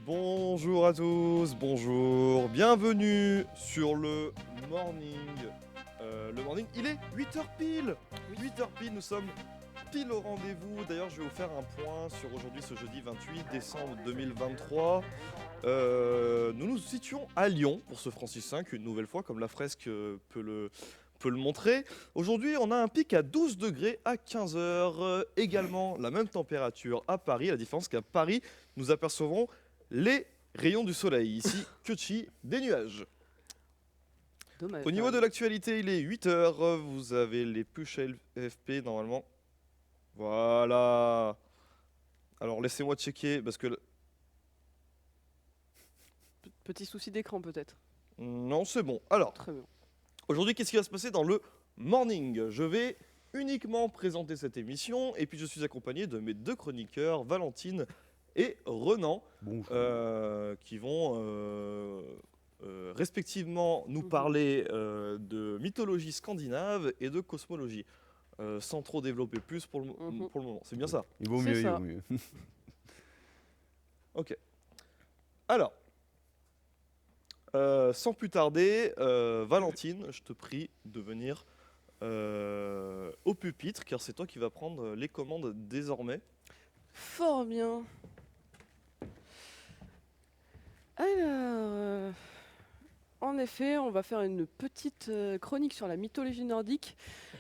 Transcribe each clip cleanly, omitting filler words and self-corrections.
Bonjour à tous, bonjour, bienvenue sur le morning. Le morning, il est 8h pile. 8h pile, nous sommes pile au rendez-vous. D'ailleurs, je vais vous faire un point sur aujourd'hui, ce jeudi 28 décembre 2023. Nous nous situons à Lyon pour ce Francis V, une nouvelle fois, comme la fresque peut le montrer. Aujourd'hui, on a un pic à 12 degrés à 15h. Également, la même température à Paris. La différence qu'à Paris, nous apercevons les rayons du soleil. Ici, Kyochi, des nuages. Dommage. Au niveau de l'actualité, il est 8h. Vous avez les push LFP normalement. Voilà. Alors laissez-moi checker parce que... Petit souci d'écran peut-être. Non, c'est bon. Alors, Très bien. aujourd'hui, qu'est-ce qui va se passer dans le morning? Je vais uniquement présenter cette émission et puis je suis accompagné de mes deux chroniqueurs, Valentine et Renan, qui vont respectivement nous parler de mythologie scandinave et de cosmologie, sans trop développer plus pour le moment. C'est bien ça? Il vaut C'est mieux, il ça. vaut mieux. Ok. Alors, sans plus tarder, Valentine, je te prie de venir au pupitre, car c'est toi qui vas prendre les commandes désormais. Fort bien. Alors, en effet, on va faire une petite chronique sur la mythologie nordique,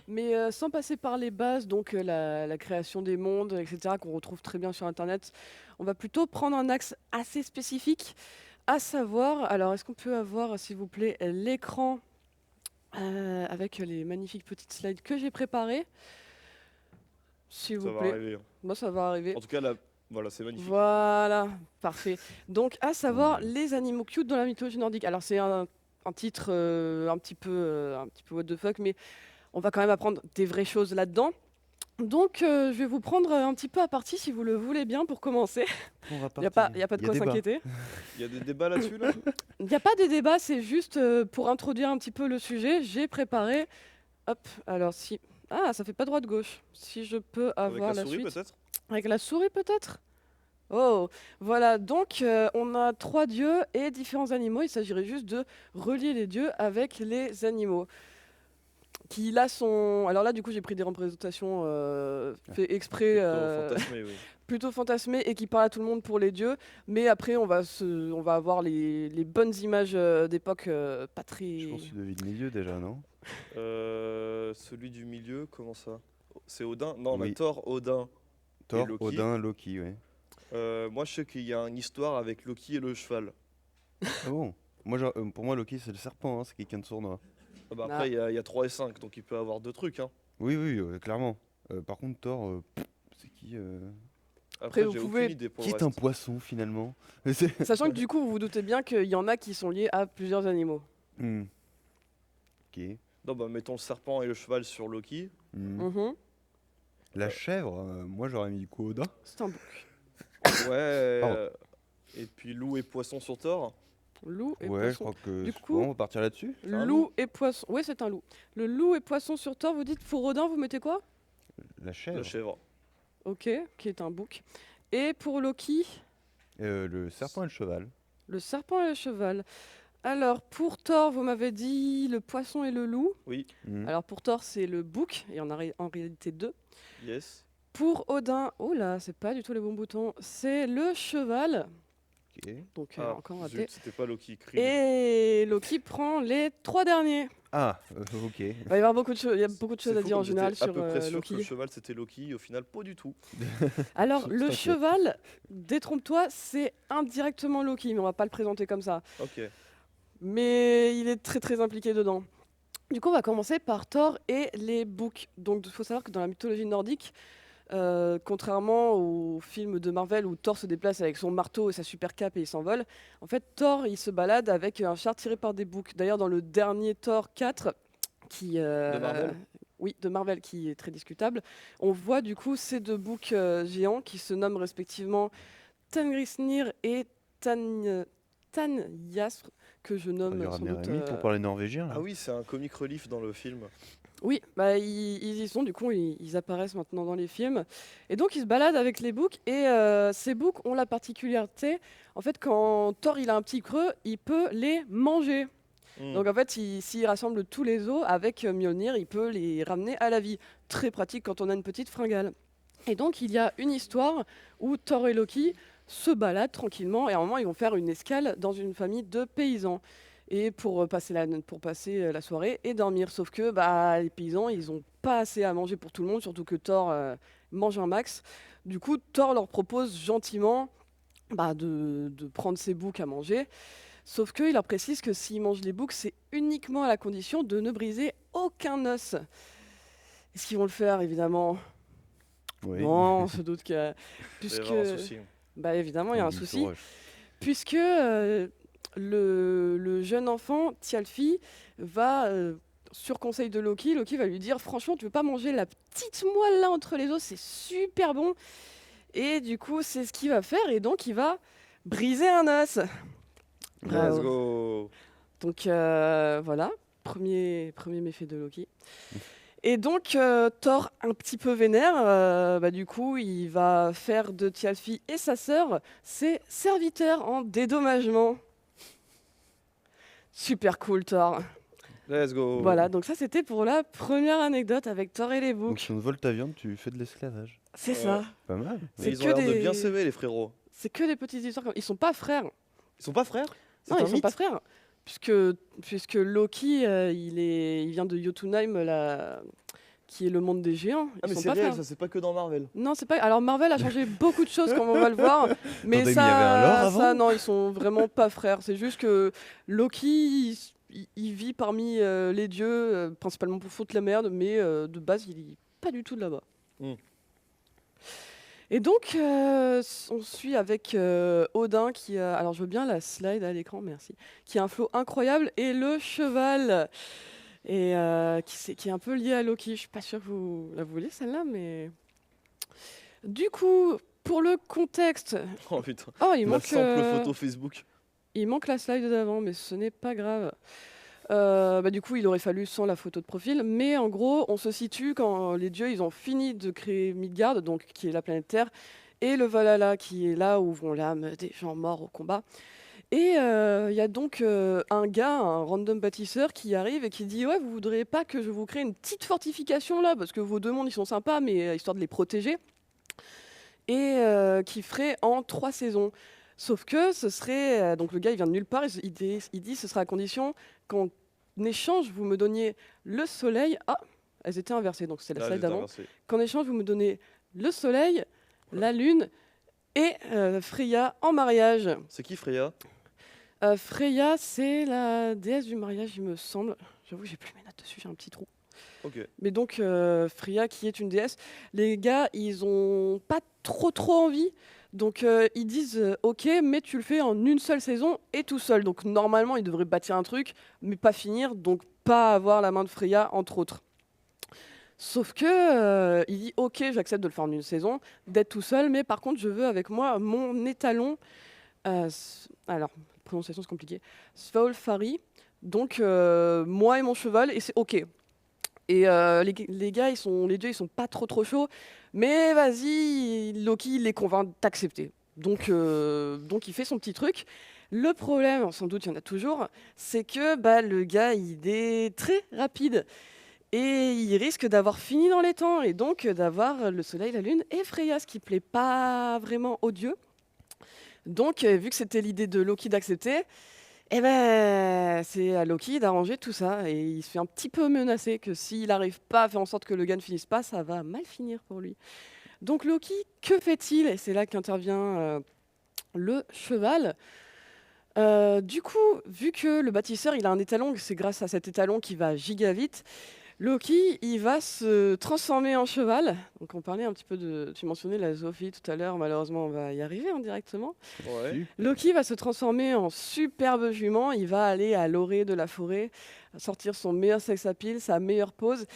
mais sans passer par les bases, donc la création des mondes, etc., qu'on retrouve très bien sur Internet. On va plutôt prendre un axe assez spécifique, à savoir, alors est-ce qu'on peut avoir, s'il vous plaît, l'écran avec les magnifiques petites slides que j'ai préparées, s'il Ça vous va plaît. arriver. Moi, ça va arriver. En tout cas, là, voilà, c'est magnifique. Voilà, parfait. Donc, à savoir les animaux cute dans la mythologie nordique. Alors, c'est un titre un petit peu what the fuck, mais on va quand même apprendre des vraies choses là-dedans. Donc, je vais vous prendre un petit peu à partie, si vous le voulez bien, pour commencer. Il n'y a pas de quoi s'inquiéter. Il y a des débats là-dessus, là? Il n'y a pas de débat, c'est juste pour introduire un petit peu le sujet. J'ai préparé. Hop, alors si. Ah, ça fait pas droite-gauche. Si je peux Avec avoir la la souris, suite. peut-être? Avec la souris, peut-être? Oh, voilà, donc on a 3 dieux et différents animaux. Il s'agirait juste de relier les dieux avec les animaux. Qui là sont. Alors là, du coup, j'ai pris des représentations fait exprès, Plutôt fantasmé, oui. plutôt fantasmées et qui parlent à tout le monde pour les dieux. Mais après, on va avoir les bonnes images d'époque pas très. Je pense que tu devines les lieux déjà, non? Celui du milieu, comment ça? C'est Odin? Non, on a Oui. Thor, Odin. Thor, Loki. Odin, Loki, ouais. Moi, je sais qu'il y a une histoire avec Loki et le cheval. Ah bon? Pour moi, Loki, c'est le serpent, hein, c'est quelqu'un de sournois. Ah bah après, il y a 3 et 5, donc il peut avoir deux trucs. Hein. Oui, oui, clairement. Par contre, Thor, c'est qui Après, vous j'ai pouvez- aucune idée pour Qui le est un reste. poisson, finalement? Sachant que du coup, vous vous doutez bien qu'il y en a qui sont liés à plusieurs animaux. Hmm. Ok. Non, bah mettons le serpent et le cheval sur Loki. Hmm. Mhm. La chèvre, moi j'aurais mis du coup Odin. C'est un bouc. Ouais. Pardon. Et puis loup et poisson sur Thor. Loup et Ouais, je poisson. crois que Du c'est coup- bon, on va partir là-dessus. C'est un Loup loup. et poisson. Oui, c'est un loup. Le loup et poisson sur Thor, vous dites pour Odin, vous mettez quoi? La chèvre. La chèvre. Ok, qui est un bouc. Et pour Loki, Le serpent et le cheval. le serpent et le cheval. Alors pour Thor, vous m'avez dit le poisson et le loup. Oui. Hmm. Alors pour Thor, c'est le bouc, et en réalité deux. Yes. Pour Odin, oh là, c'est pas du tout les bons boutons, c'est le cheval. Ok. Donc Ah, encore raté. zut, c'était pas Loki. Krill. Et Loki prend les 3 derniers. Ah, ok. Il va y avoir beaucoup de choses, il y a beaucoup de choses C'est à fou dire en comme général j'étais à sur peu près sûr que Loki. le cheval c'était Loki, au final pas du tout. Alors, le T'inquiète. cheval, détrompe-toi, c'est indirectement Loki, mais on va pas le présenter comme ça. Ok. Mais il est très très impliqué dedans. Du coup, on va commencer par Thor et les boucs. Donc, il faut savoir que dans la mythologie nordique, contrairement aux films de Marvel où Thor se déplace avec son marteau et sa super cape et il s'envole, en fait, Thor, il se balade avec un char tiré par des boucs. D'ailleurs, dans le dernier Thor 4, qui... De Marvel. Oui, de Marvel, qui est très discutable. On voit du coup ces deux boucs géants qui se nomment respectivement Tangrisnir et Tanyasr, que je On nomme va sans ramener doute. Rémi pour parler norvégien. Là. Ah oui, c'est un comic relief dans le film. Oui, bah, ils y sont, du coup, ils apparaissent maintenant dans les films. Et donc, ils se baladent avec les boucs. Et ces boucs ont la particularité, en fait, quand Thor il a un petit creux, il peut les manger. Hmm. Donc, en fait, s'il rassemble tous les os avec Mjolnir, il peut les ramener à la vie. Très pratique quand on a une petite fringale. Et donc, il y a une histoire où Thor et Loki se baladent tranquillement. Et à un moment, ils vont faire une escale dans une famille de paysans. Et pour passer la soirée et dormir. Sauf que bah, les paysans, ils n'ont pas assez à manger pour tout le monde, surtout que Thor mange un max. Du coup, Thor leur propose gentiment bah, de prendre ses boucs à manger. Sauf qu'il leur précise que s'ils mangent les boucs, c'est uniquement à la condition de ne briser aucun os. Est-ce qu'ils vont le faire, évidemment? Oui. Non, on se doute que... Il va y Puisque... avoir un souci. Bah, évidemment, il y a un Anguille souci. sauvage. Puisque le jeune enfant, Thialfi, va, sur conseil de Loki, Loki va lui dire franchement, tu veux pas manger la petite moelle là entre les os, c'est super bon. Et du coup, c'est ce qu'il va faire, et donc il va briser un os. Let's Bravo. go. Donc voilà, premier méfait de Loki. Et donc Thor, un petit peu vénère, bah, du coup, il va faire de Thialfi et sa sœur ses serviteurs en dédommagement. Super cool, Thor. Let's go. Voilà, donc ça c'était pour la première anecdote avec Thor et les Donc boucs. si on vole ta viande, tu fais de l'esclavage. C'est Ouais. ça. Pas mal. Mais c'est ils que ont l'air de des- bien s'aimer, les frérots. C'est que des petites histoires. Ils sont pas frères. Ils sont pas frères? Non, C'est un ils sont mythe. pas frères. Puisque Loki, il vient de Jotunheim, qui est le monde des géants. Ah Ils mais sont c'est pas réel, frères. ça c'est pas que dans Marvel. Non, c'est pas. Alors Marvel a changé beaucoup de choses, comme on va le voir. Mais Attendez, mais il y ça, avait un lore ça, avant non, ils sont vraiment pas frères. C'est juste que Loki, il vit parmi les dieux, principalement pour foutre la merde, mais de base, il est pas du tout de là-bas. Mm. Et donc, on suit avec Odin qui a. Alors, je veux bien la slide à l'écran, merci. Qui a un flow incroyable, et le cheval. Et qui est un peu lié à Loki. Je suis pas sûre que vous la voulez, celle-là, mais. Du coup, pour le contexte. Oh putain. Oh, il La manque. simple photo Facebook. Il manque la slide d'avant, mais ce n'est pas grave. Bah, du coup, il aurait fallu sans la photo de profil. Mais en gros, on se situe quand les dieux ils ont fini de créer Midgard, donc qui est la planète Terre, et le Valhalla, qui est là où vont l'âme des gens morts au combat. Et il y a donc un gars, un random bâtisseur, qui arrive et qui dit ouais, vous voudriez pas que je vous crée une petite fortification là, parce que vos deux mondes ils sont sympas, mais histoire de les protéger, et qui ferait en 3 saisons. Sauf que ce serait... donc le gars, il vient de nulle part, il dit ce sera à condition qu'en échange, vous me donniez le soleil... Ah, elles étaient inversées, donc c'est la Là, slide j'étais d'avant. inversé. Qu'en échange, vous me donnez le soleil, la lune et Freya en mariage. C'est qui Freya? Freya, c'est la déesse du mariage, il me semble. J'avoue, j'ai plus mes notes dessus, j'ai un petit trou. Ok. Mais donc, Freya, qui est une déesse, les gars, ils ont pas trop envie. Donc, ils disent ok, mais tu le fais en une seule saison et tout seul. Donc, normalement, ils devraient bâtir un truc, mais pas finir. Donc, pas avoir la main de Freya, entre autres. Sauf que, il dit ok, j'accepte de le faire en une saison, d'être tout seul, mais par contre, je veux avec moi mon étalon. Alors, prononciation, c'est compliqué. Svaolfari. Donc, moi et mon cheval, et c'est ok. Et les gars, les dieux, ils sont pas trop chauds. Mais vas-y, Loki les convainc d'accepter. Donc il fait son petit truc. Le problème, sans doute il y en a toujours, c'est que bah, le gars, il est très rapide. Et il risque d'avoir fini dans les temps. Et donc d'avoir le soleil, la lune et Freya, ce qui plaît pas vraiment aux dieux. Donc, vu que c'était l'idée de Loki d'accepter, eh ben, c'est à Loki d'arranger tout ça. Et il se fait un petit peu menacer que s'il n'arrive pas à faire en sorte que le gars ne finisse pas, ça va mal finir pour lui. Donc Loki, que fait-il? Et c'est là qu'intervient le cheval. Du coup, vu que le bâtisseur il a un étalon, c'est grâce à cet étalon qu'il va giga vite, Loki, il va se transformer en cheval. Donc on parlait un petit peu de... Tu mentionnais la zoophilie tout à l'heure, malheureusement on va y arriver indirectement. Ouais. Loki va se transformer en superbe jument, il va aller à l'orée de la forêt, sortir son meilleur sex appeal, sa meilleure pose,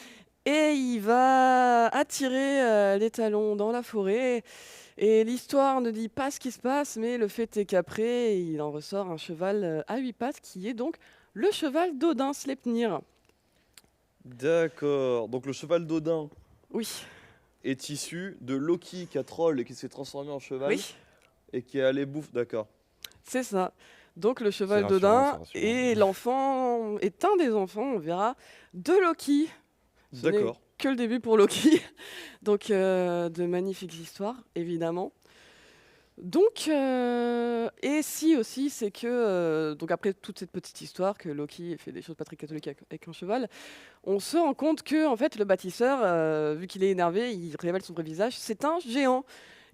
et il va attirer l'étalon dans la forêt. Et l'histoire ne dit pas ce qui se passe, mais le fait est qu'après, il en ressort un cheval à 8 pattes, qui est donc le cheval d'Odin, Sleipnir. D'accord. Donc le cheval d'Odin Oui, est issu de Loki qui a troll et qui s'est transformé en cheval oui, et qui est allé bouffer. D'accord. c'est ça. Donc le cheval rassurant, d'Odin c'est rassurant. et l'enfant est un des enfants, on verra, de Loki. Ce n'est D'accord. que le début pour Loki. Donc de magnifiques histoires, évidemment. Donc, et si aussi, c'est que, donc après toute cette petite histoire, que Loki fait des choses pas très catholiques avec un cheval, on se rend compte que, en fait, le bâtisseur, vu qu'il est énervé, il révèle son vrai visage, c'est un géant.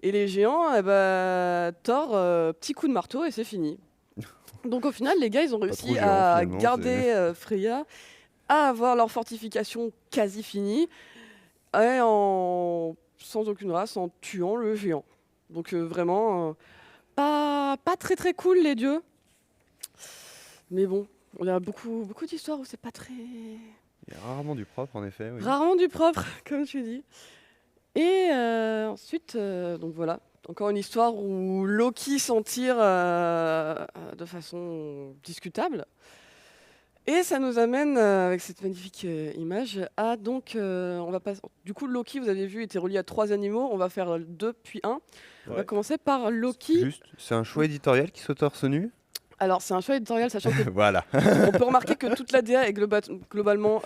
Et les géants, eh ben, Thor, petit coup de marteau et c'est fini. Donc au final, les gars, ils ont trop réussi géant, à finalement, garder Freya, à avoir leur fortification quasi finie, et sans aucune race, en tuant le géant. Donc vraiment, pas très très cool les dieux. Mais bon, on a beaucoup d'histoires où c'est pas très... Il y a rarement du propre, en effet. Oui. Rarement du propre, comme tu dis. Et ensuite, donc voilà, encore une histoire où Loki s'en tire de façon discutable. Et ça nous amène, avec cette magnifique image, à donc, on va pas... Du coup, Loki, vous avez vu, était relié à 3 animaux. On va faire 2 puis 1. On va Ouais. commencer par Loki. Juste, c'est un choix éditorial qui soit torse nu. Alors, c'est un choix éditorial, sachant que Voilà. on peut remarquer que toute la DA est globalement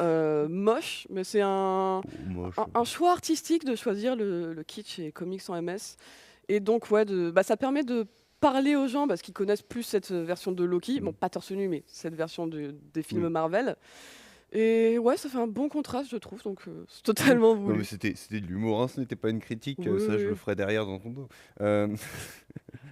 moche, mais c'est Moche. un choix artistique de choisir le kitsch et comics en MS. Et donc, ouais, ça permet de parler aux gens parce qu'ils connaissent plus cette version de Loki. Bon, pas torse nu, mais cette version des films Oui. Marvel. Et ouais, ça fait un bon contraste, je trouve, donc c'est totalement Non, voulu. mais c'était de l'humour, hein, ce n'était pas une critique. Oui, Ça, je oui. le ferai derrière dans ton dos. Euh,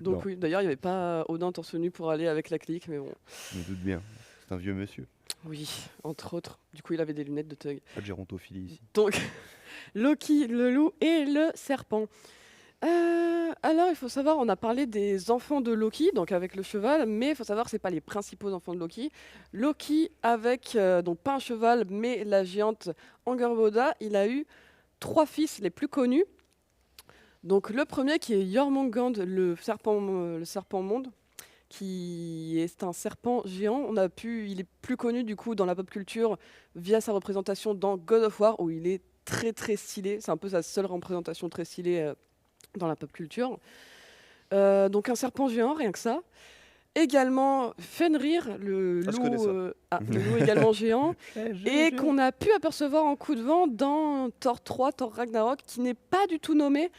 Donc non. oui, d'ailleurs, il n'y avait pas Odin torse nu pour aller avec la clique, mais bon. Je me doute bien. C'est un vieux monsieur. Oui, entre autres. Du coup, il avait des lunettes de thug. Pas de gérontophilie ici. Donc, Loki, le loup et le serpent. Alors, il faut savoir, on a parlé des enfants de Loki, donc avec le cheval, mais il faut savoir que ce n'est pas les principaux enfants de Loki. Loki, avec, donc pas un cheval, mais la géante Angerboda, il a eu 3 fils les plus connus. Donc, le premier qui est Jormungand, le serpent monde, qui est un serpent géant. Il est plus connu du coup dans la pop culture via sa représentation dans God of War, où il est très très stylé. C'est un peu sa seule représentation très stylée dans la pop culture. Donc un serpent géant, rien que ça. Également Fenrir, le Ah, je connais ça. loup, le loup également géant, et qu'on a pu apercevoir en coup de vent dans Thor 3, Thor Ragnarok, qui n'est pas du tout nommé.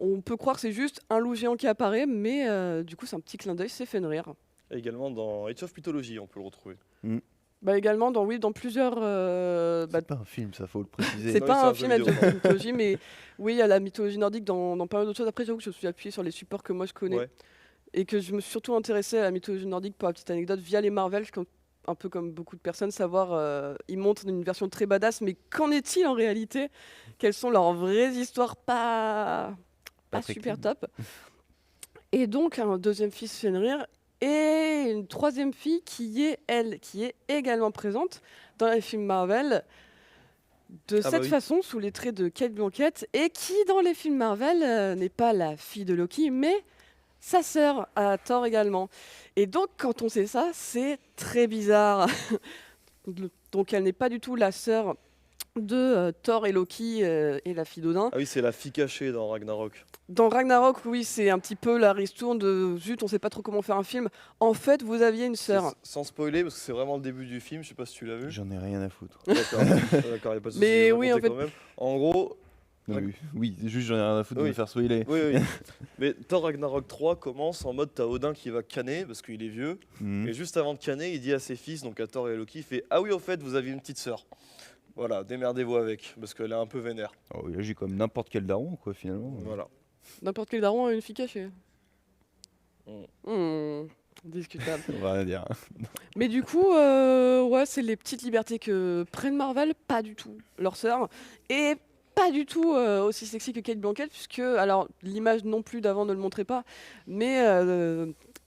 On peut croire que c'est juste un loup géant qui apparaît, mais du coup c'est un petit clin d'œil, c'est Fenrir. Et également dans Age of Mythology, on peut le retrouver. Bah également dans plusieurs... C'est pas un film, ça faut le préciser. c'est Non, pas c'est un un film jeu Age vidéo. of Mythology, mais oui, il y a la mythologie nordique dans pas mal d'autres choses. Après, j'avoue que je me suis appuyé sur les supports que moi je connais. Ouais. Et que je me suis surtout intéressé à la mythologie nordique, pour la petite anecdote, via les Marvel, un peu comme beaucoup de personnes, savoir, ils montrent une version très badass, mais qu'en est-il en réalité? Quelles sont leurs vraies histoires pas très super clean. top? Et donc, un deuxième fils Fenrir, et une troisième fille qui est également présente dans les films Marvel, de Ah bah cette oui. façon, sous les traits de Kate Blanchett, et qui, dans les films Marvel, n'est pas la fille de Loki, mais sa sœur à Thor également. Et donc, quand on sait ça, c'est très bizarre. Donc, elle n'est pas du tout la sœur de Thor et Loki et la fille d'Odin. Ah oui, c'est la fille cachée dans Ragnarok. Dans Ragnarok, oui, c'est un petit peu la ristourne de zut, on sait pas trop comment faire un film. En fait, vous aviez une sœur. Sans spoiler, parce que c'est vraiment le début du film, je sais pas si tu l'as vu. J'en ai rien à foutre. D'accord, d'accord, y a pas de souci, Mais je vais oui, en raconter fait- quand même. En gros, Non, oui, juste j'en ai rien à foutre de Oui. me faire spoiler. oui, oui. Mais Thor Ragnarok 3 commence en mode t'as Odin qui va canner parce qu'il est vieux. Mhm. Et juste avant de canner, il dit à ses fils, donc à Thor et à Loki, il fait ah oui, au fait, vous avez une petite sœur. Voilà, démerdez-vous avec, parce qu'elle est un peu vénère. Oh, il agit comme n'importe quel daron, quoi, finalement. Voilà. N'importe quel daron a une fille cachée. Mm. Discutable. On va rien dire. Mais du coup, ouais, c'est les petites libertés que prennent Marvel, pas du tout leur sœur, et pas du tout aussi sexy que Kate Blanchett, puisque, alors, l'image non plus d'avant ne le montrait pas, mais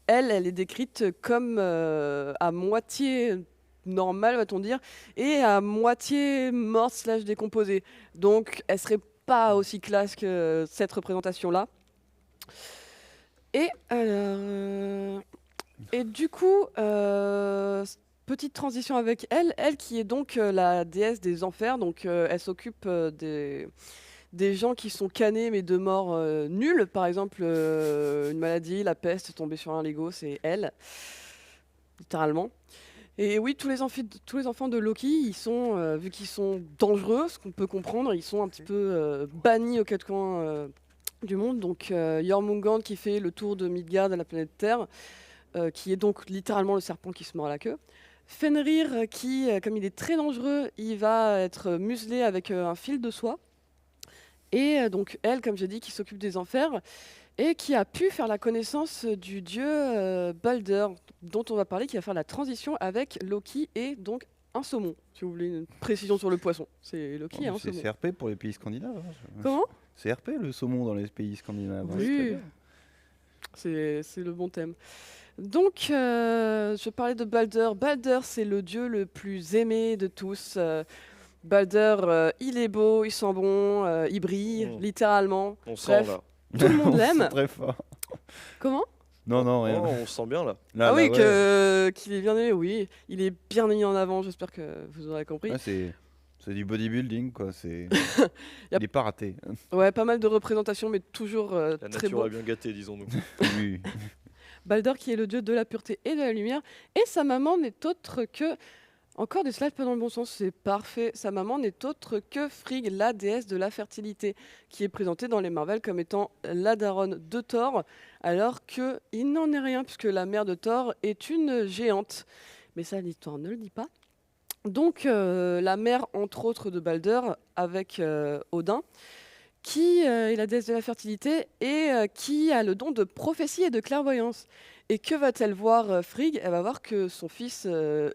elle est décrite comme à moitié normale, va-t-on dire, et à moitié morte slash décomposée. Donc, elle serait pas aussi classe que cette représentation-là. Et, et du coup, petite transition avec elle qui est donc la déesse des enfers, donc elle s'occupe des gens qui sont canés mais de mort nulle, par exemple une maladie, la peste, tomber sur un Lego, c'est elle, littéralement. Et oui, tous les enfants de Loki, ils sont, vu qu'ils sont dangereux, ce qu'on peut comprendre, ils sont un petit peu bannis aux quatre coins du monde. Donc Jormungand qui fait le tour de Midgard à la planète Terre, qui est donc littéralement le serpent qui se mord la queue. Fenrir qui, comme il est très dangereux, il va être muselé avec un fil de soie. Et donc elle, comme j'ai dit, qui s'occupe des enfers et qui a pu faire la connaissance du dieu Balder, dont on va parler, qui va faire la transition avec Loki et donc un saumon. Si vous voulez une précision sur le poisson, c'est Loki et un C'est saumon. CRP pour les pays scandinaves. Comment ? CRP le saumon dans les pays scandinaves. hein, c'est très Oui, bien. c'est le bon thème. Donc, je parlais de Balder. Balder, c'est le dieu le plus aimé de tous. Balder, il est beau, il sent bon, il brille, littéralement. On sent Bref, là. tout le monde On l'aime. sent très fort. Comment ? Non, non, Oh, rien. on sent bien là. Là, Ah oui, ouais. qu'il est bien aimé, oui. Il est bien mis en avant, j'espère que vous aurez compris. Ouais, c'est du bodybuilding, quoi. Y a- Il n'est pas raté. Ouais, pas mal de représentations, mais toujours La très nature beau. a bien gâté, disons-nous. Oui. Balder qui est le dieu de la pureté et de la lumière. Et sa maman n'est autre que... Encore des slides pas dans le bon sens, c'est parfait. Sa maman n'est autre que Frigg, la déesse de la fertilité, qui est présentée dans les Marvel comme étant la daronne de Thor, alors qu'il n'en est rien, puisque la mère de Thor est une géante. Mais ça, l'histoire ne le dit pas. Donc, la mère, entre autres, de Balder, avec Odin, qui est la déesse de la fertilité et qui a le don de prophétie et de clairvoyance. Et que va-t-elle voir, Frigg ? Elle va voir que son fils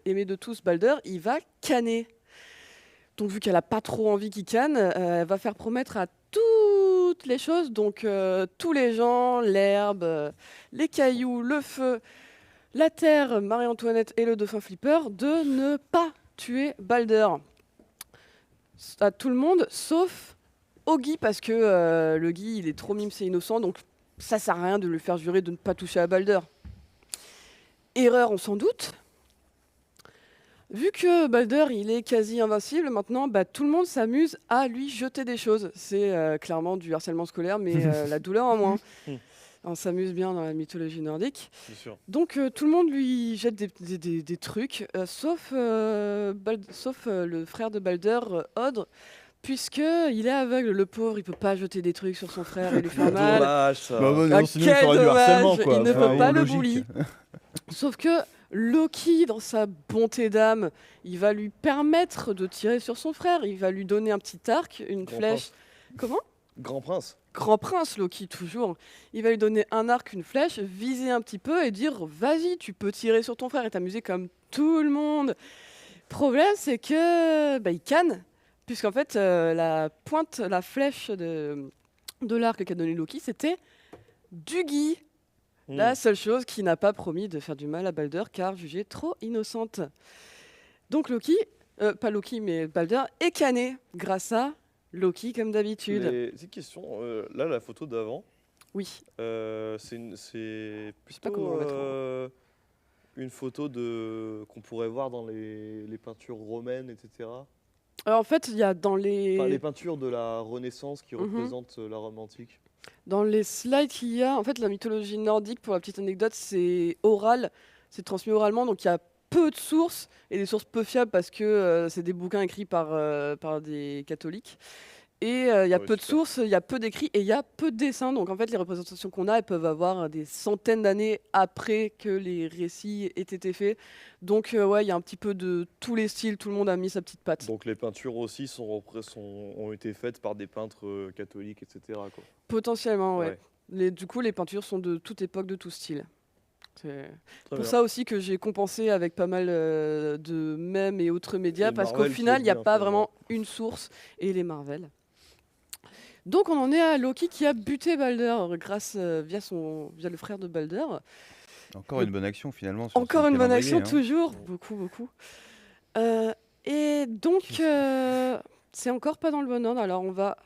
aimé de tous, Balder, il va canner. Donc vu qu'elle n'a pas trop envie qu'il canne, elle va faire promettre à toutes les choses, donc tous les gens, l'herbe, les cailloux, le feu, la terre, Marie-Antoinette et le dauphin Flipper, de ne pas tuer Balder. À tout le monde, sauf Oggy, parce que le Guy, il est trop mime, c'est innocent, donc ça sert à rien de lui faire jurer de ne pas toucher à Balder. Erreur, on s'en doute. Vu que Balder, il est quasi invincible, maintenant, tout le monde s'amuse à lui jeter des choses. C'est clairement du harcèlement scolaire, mais la douleur en moins. On s'amuse bien dans la mythologie nordique. C'est sûr. Donc tout le monde lui jette des trucs, sauf le frère de Balder, Odr, puisqu'il est aveugle, le pauvre, il peut pas jeter des trucs sur son frère et lui faire mal. Dommage ça. Bah, Ah, non, sinon, il quel ferait du dommage, harcèlement, quoi. il ne Enfin, peut pas le logique. bully. Sauf que Loki, dans sa bonté d'âme, il va lui permettre de tirer sur son frère. Il va lui donner un petit arc, une Grand flèche. Comment ? Grand prince. Grand prince, Loki, toujours. Il va lui donner un arc, une flèche, viser un petit peu et dire vas-y, tu peux tirer sur ton frère et t'amuser comme tout le monde. Problème, c'est que il canne, puisqu'en fait, la pointe, la flèche de l'arc qu'a donné Loki, c'était du Guy. La seule chose qui n'a pas promis de faire du mal à Balder car jugée trop innocente. Donc Loki, pas Loki mais Balder, est canné grâce à Loki comme d'habitude. C'est une question. Là, la photo d'avant, Oui, c'est pas comment plutôt la mettre une photo qu'on pourrait voir dans les peintures romaines, etc. alors en fait il y a dans Enfin, les les peintures de la Renaissance qui représentent la Rome antique. dans les slides qu'il y a, en fait la mythologie nordique, pour la petite anecdote, c'est oral, c'est transmis oralement, donc il y a peu de sources et des sources peu fiables parce que c'est des bouquins écrits par des catholiques. Et il y a Ouais, peu de super. sources, il y a peu d'écrits et il y a peu de dessins. Donc en fait, les représentations qu'on a, elles peuvent avoir des centaines d'années après que les récits aient été faits. Donc ouais, il y a un petit peu de tous les styles, tout le monde a mis sa petite patte. Donc les peintures aussi ont été faites par des peintres catholiques, etc. quoi. Potentiellement, ouais. Ouais. Du coup, les peintures sont de toute époque, de tout style. C'est Très pour bien. ça aussi que j'ai compensé avec pas mal de mèmes et autres médias, Et parce qu'au Marvel qui final, est il n'y a bien pas fait, vraiment une source, et les Marvel. Donc on en est à Loki qui a buté Balder via le frère de Balder. Encore une bonne action, finalement. Sur Encore son une bonne calendrier, action, hein. toujours. Beaucoup, beaucoup. Et donc, c'est encore pas dans le bon ordre. Alors on va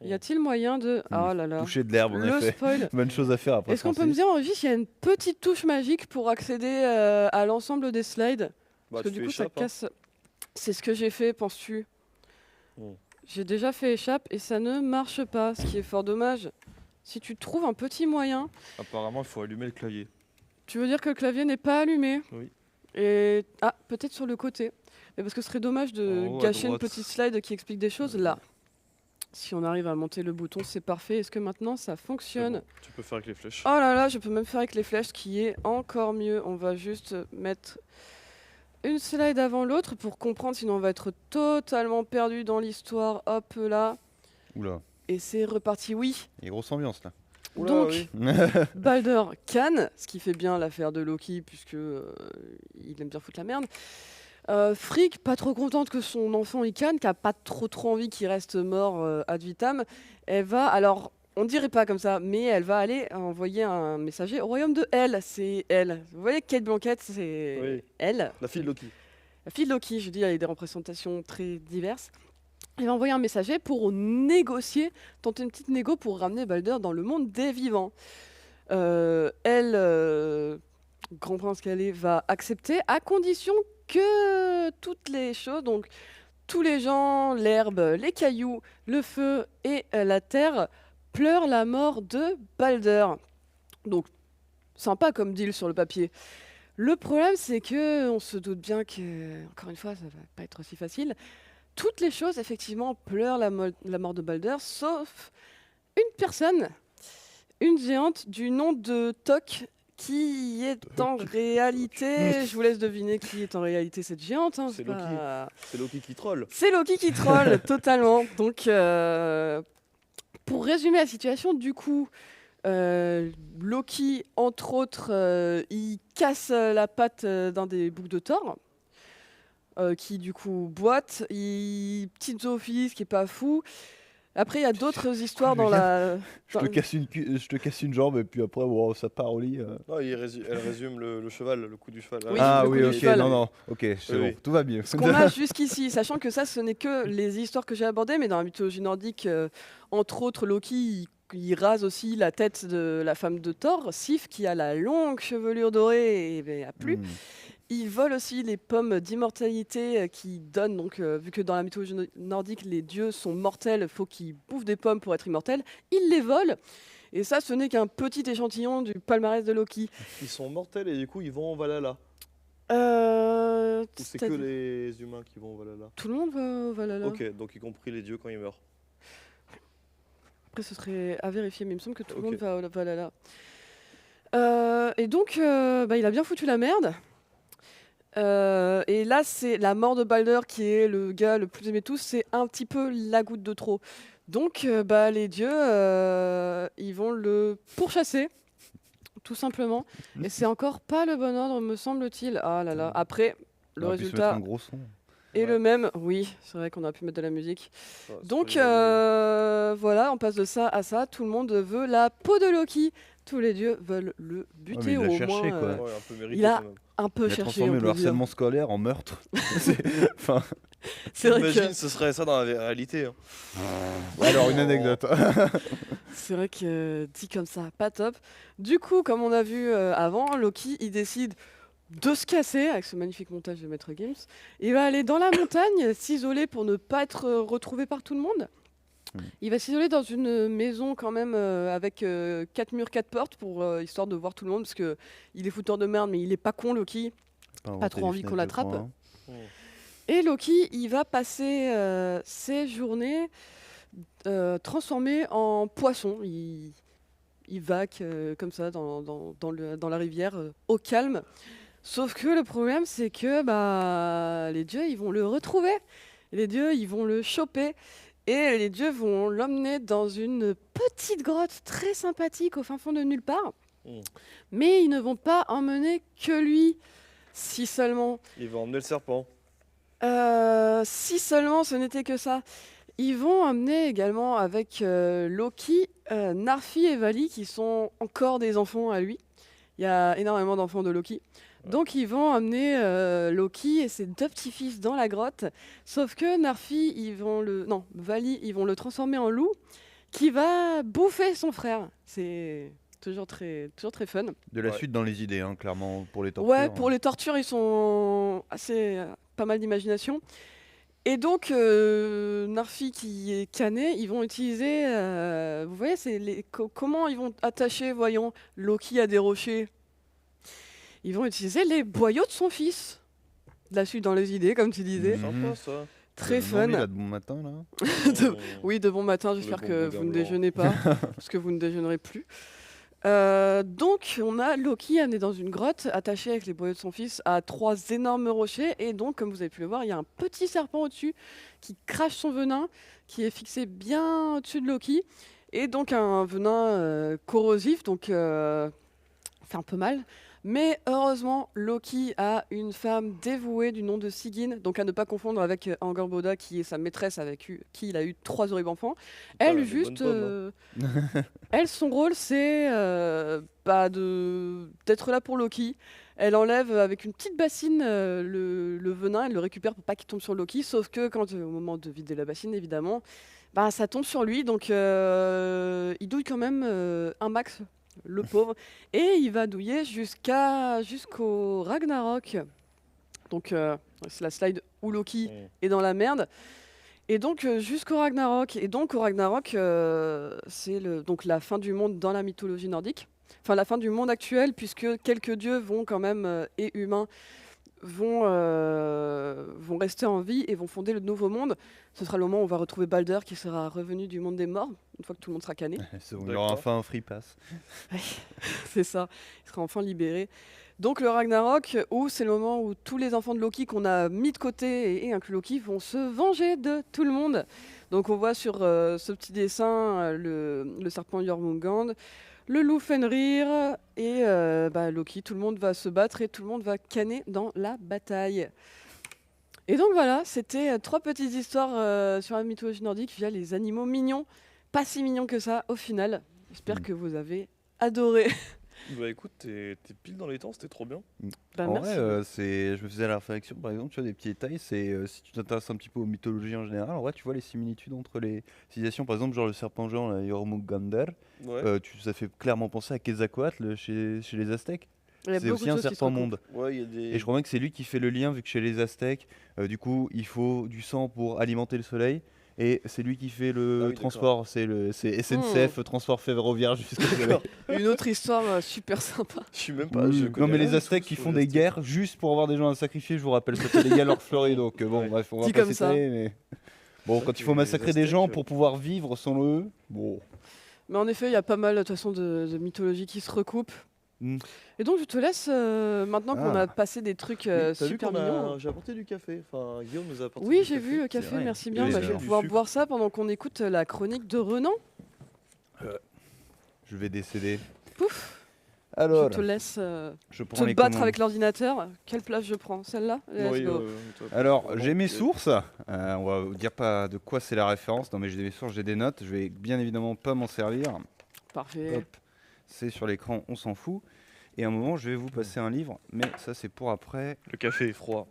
Y a-t-il moyen de... Oh là là. Toucher de l'herbe, en Le effet. spoil. Bonne chose à faire après. Est-ce qu'on peut me Francis. dire en régie s'il y a une petite touche magique pour accéder à l'ensemble des slides? Bah, Parce que tu du fais coup, ça échappe, hein. casse. C'est ce que j'ai fait, penses-tu? Hmm. J'ai déjà fait échappe et ça ne marche pas, ce qui est fort dommage. Si tu trouves un petit moyen, Apparemment, il faut allumer le clavier. tu veux dire que le clavier n'est pas allumé? Oui. Et peut-être sur le côté. Mais parce que ce serait dommage de En haut, à gâcher une droite. petite slide qui explique des choses là. Si on arrive à monter le bouton, c'est parfait. Est-ce que maintenant ça C'est fonctionne? bon, tu peux faire avec les flèches. Oh là là, je peux même faire avec les flèches, ce qui est encore mieux. On va juste mettre une slide avant l'autre pour comprendre, sinon on va être totalement perdu dans l'histoire. Hop là. Oula, Et c'est reparti, oui. il y a grosse ambiance là. Oula, Donc, oui. Balder canne, ce qui fait bien l'affaire de Loki, puisque il aime bien foutre la merde. Frigg, pas trop contente que son enfant y canne, qui a pas trop envie qu'il reste mort ad vitam. Elle va, alors, on dirait pas comme ça, mais elle va aller envoyer un messager au royaume de Elle. C'est Elle. Vous voyez, Kate Blanchett, c'est Oui. Elle. La fille de Loki. La fille de Loki, je dis, elle a des représentations très diverses. Elle va envoyer un messager pour négocier, tenter une petite négo pour ramener Balder dans le monde des vivants. Elle, grand prince qu'elle est, va accepter à condition que toutes les choses, donc tous les gens, l'herbe, les cailloux, le feu et la terre, pleurent la mort de Balder. Donc, sympa comme deal sur le papier. Le problème, c'est que on se doute bien que, encore une fois, ça va pas être aussi facile. Toutes les choses, effectivement, pleurent la mort de Balder, sauf une personne, une géante du nom de Tok, qui est en réalité... Je vous laisse deviner qui est en réalité cette géante. Hein, C'est pas- C'est Loki qui troll. C'est Loki qui troll, totalement. Donc, pour résumer la situation, du coup... Loki, entre autres, il casse la patte d'un des boucs de Thor, qui du coup boite, petite zoophilie, ce qui est pas fou. Après, il y a d'autres histoires dans la... Je te casse une jambe et puis après, wow, ça part au lit. Non, elle résume le cheval, le coup du cheval. Oui, Ah le oui, coup du ok, cheval. non, non, ok, c'est Oui, bon, oui. tout va bien. Ce qu'on a jusqu'ici, sachant que ça, ce n'est que les histoires que j'ai abordées, mais dans la mythologie nordique, entre autres, Loki, il rase aussi la tête de la femme de Thor, Sif, qui a la longue chevelure dorée et a plus. Hmm. Il vole aussi les pommes d'immortalité qui donnent, donc vu que dans la mythologie nordique, les dieux sont mortels, il faut qu'ils bouffent des pommes pour être immortels, il les vole. Et ça, ce n'est qu'un petit échantillon du palmarès de Loki. Ils sont mortels et du coup, ils vont en Valhalla. Ou c'est que les humains qui vont au Valhalla. Tout le monde va au Valhalla. Ok, donc y compris les dieux quand ils meurent. Après, ce serait à vérifier, mais il me semble que tout le Ok. monde va au Valhalla. Et donc, il a bien foutu la merde. Et là, c'est la mort de Balder qui est le gars le plus aimé de tous. C'est un petit peu la goutte de trop. Donc, les dieux, ils vont le pourchasser, tout simplement. Et c'est encore pas le bon ordre, me semble-t-il. Ah là là. Après, le On aurait pu se mettre résultat un gros son. est Ouais. le même. Oui, c'est vrai qu'on a pu mettre de la musique. Ouais, c'est Donc pas une voilà, on passe de ça à ça. Tout le monde veut la peau de Loki. Tous les dieux veulent le buter mais il ou l'a au cherché, moins quoi. Ouais, un peu mérité il a- quand même. un peu Il a cherché. transformé on le peut dire. harcèlement scolaire en meurtre. Enfin, C'est vrai Imagine, que ce serait ça dans la réalité. Hein. alors une anecdote. c'est vrai que dit comme ça, pas top. Du coup, comme on a vu avant, Loki il décide de se casser avec ce magnifique montage de Maître Games. Il va aller dans la montagne, s'isoler pour ne pas être retrouvé par tout le monde. Il va s'isoler dans une maison quand même avec 4 murs, 4 portes pour histoire de voir tout le monde parce que il est fouteur de merde mais il est pas con Loki. Pas trop envie qu'on l'attrape. Et Loki, il va passer ses journées transformé en poisson. Il vague comme ça dans la rivière au calme. Sauf que le problème, c'est que les dieux, ils vont le retrouver. Les dieux, ils vont le choper. Et les dieux vont l'emmener dans une petite grotte très sympathique au fin fond de nulle part. Mm. Mais ils ne vont pas emmener que lui, si seulement. Il va emmener le serpent. Si seulement ce n'était que ça. Ils vont emmener également avec Loki, Narfi et Vali qui sont encore des enfants à lui. Il y a énormément d'enfants de Loki. Ouais. Donc ils vont emmener Loki et ses deux petits-fils dans la grotte. Sauf que Narfi, Vali, ils vont le transformer en loup. qui va bouffer son frère. C'est toujours très fun. De la Ouais. suite dans les idées, hein, clairement, pour les tortures. Ouais, pour les tortures, ils sont assez pas mal d'imagination. Et donc, Narfi qui est cané, ils vont utiliser, vous voyez, comment ils vont attacher, voyons, Loki à des rochers. Ils vont utiliser les boyaux de son fils. De la suite dans les idées, comme tu disais. Mhm. Sympa ça. Très Vous avez fun. là de bon matin, là. De- Oui, de bon matin, j'espère bon que boudin vous ne blanc. déjeunez pas, parce que vous ne déjeunerez plus. Donc, on a Loki amené dans une grotte, attaché avec les boyaux de son fils à 3 énormes rochers. Et donc, comme vous avez pu le voir, il y a un petit serpent au-dessus qui crache son venin, qui est fixé bien au-dessus de Loki. Et donc, un venin corrosif, donc fait un peu mal. Mais heureusement, Loki a une femme dévouée du nom de Sigyn, donc à ne pas confondre avec Angerboda, qui est sa maîtresse avec qui il a eu 3 horribles enfants. Elle, les juste, bonnes pommes, elle, son rôle, c'est d'être là pour Loki. Elle enlève avec une petite bassine le venin, elle le récupère pour pas qu'il tombe sur Loki, sauf que au moment de vider la bassine, évidemment, bah, ça tombe sur lui, donc il douille quand même un max, le pauvre, et il va douiller jusqu'au Ragnarok. Donc c'est la slide où Loki est dans la merde. Et donc jusqu'au Ragnarok. Et donc au Ragnarok, c'est donc la fin du monde dans la mythologie nordique. Enfin la fin du monde actuel, puisque quelques dieux vont quand même, et humains, vont rester en vie et vont fonder le nouveau monde. Ce sera le moment où on va retrouver Balder qui sera revenu du monde des morts, une fois que tout le monde sera cané. Il aura D'accord. enfin un free pass. C'est ça, il sera enfin libéré. Donc le Ragnarok, où c'est le moment où tous les enfants de Loki qu'on a mis de côté, et inclus Loki, vont se venger de tout le monde. Donc on voit sur ce petit dessin le serpent Jormungand, le loup Fenrir, et Loki. Tout le monde va se battre et tout le monde va canner dans la bataille. Et donc voilà, c'était 3 petites histoires sur la mythologie nordique via les animaux mignons. Pas si mignons que ça au final. J'espère que vous avez adoré. Bah écoute, t'es pile dans les temps, c'était trop bien. Bah, En merci. vrai, je me faisais la réflexion, par exemple, tu vois, des petits détails, si tu t'intéresses un petit peu aux mythologies en général, en vrai, tu vois les similitudes entre les civilisations, par exemple, genre le serpent géant, là, Jormungandr, Ouais. ça fait clairement penser à Quetzalcoatl chez les Aztèques. Il y a C'est beaucoup aussi de un choses qui se serpent recoupent. monde. Ouais, il y a des. Et je crois bien que c'est lui qui fait le lien, vu que chez les Aztèques, du coup, il faut du sang pour alimenter le soleil. Et c'est lui qui fait le Ah oui, transport, c'est SNCF, transport ferroviaire jusqu'au soleil. Une autre histoire super sympa. Je suis même pas. Oui, je non connais mais rien les du Aztèques tout qui sur font les des Aztèques. guerres juste pour avoir des gens à sacrifier, je vous rappelle, ça fait les guerres leur fleurie, donc bon Ouais. bref, on va Dit pas comme ça. s'étaler, mais bon, vrai quand que il faut les massacrer des gens Aztèques, pour pouvoir vivre sans eux, bon. Mais en effet, il y a pas mal de toute façon de mythologies qui se recoupent. Mm. Et donc je te laisse maintenant qu'on Ah. a passé des trucs T'as vu super qu'on a. mignons. J'ai apporté du café. Enfin, Guillaume nous a apporté Oui, du j'ai café. vu le café, vrai. merci bien. Et Bah, je vais du pouvoir sucre. boire ça pendant qu'on écoute la chronique de Renan. Je vais décéder. Pouf, Alors, je te laisse je prends te les battre commandes. avec l'ordinateur. Quelle place je prends? Celle-là? Let's Oui, go. toi, Alors, vraiment, j'ai mes ouais. sources. On va vous dire pas de quoi c'est la référence. Non, mais j'ai des sources, j'ai des notes. Je vais bien évidemment pas m'en servir. Parfait. Hop, c'est sur l'écran, on s'en fout. Et à un moment, je vais vous passer un livre, mais ça c'est pour après. Le café est froid.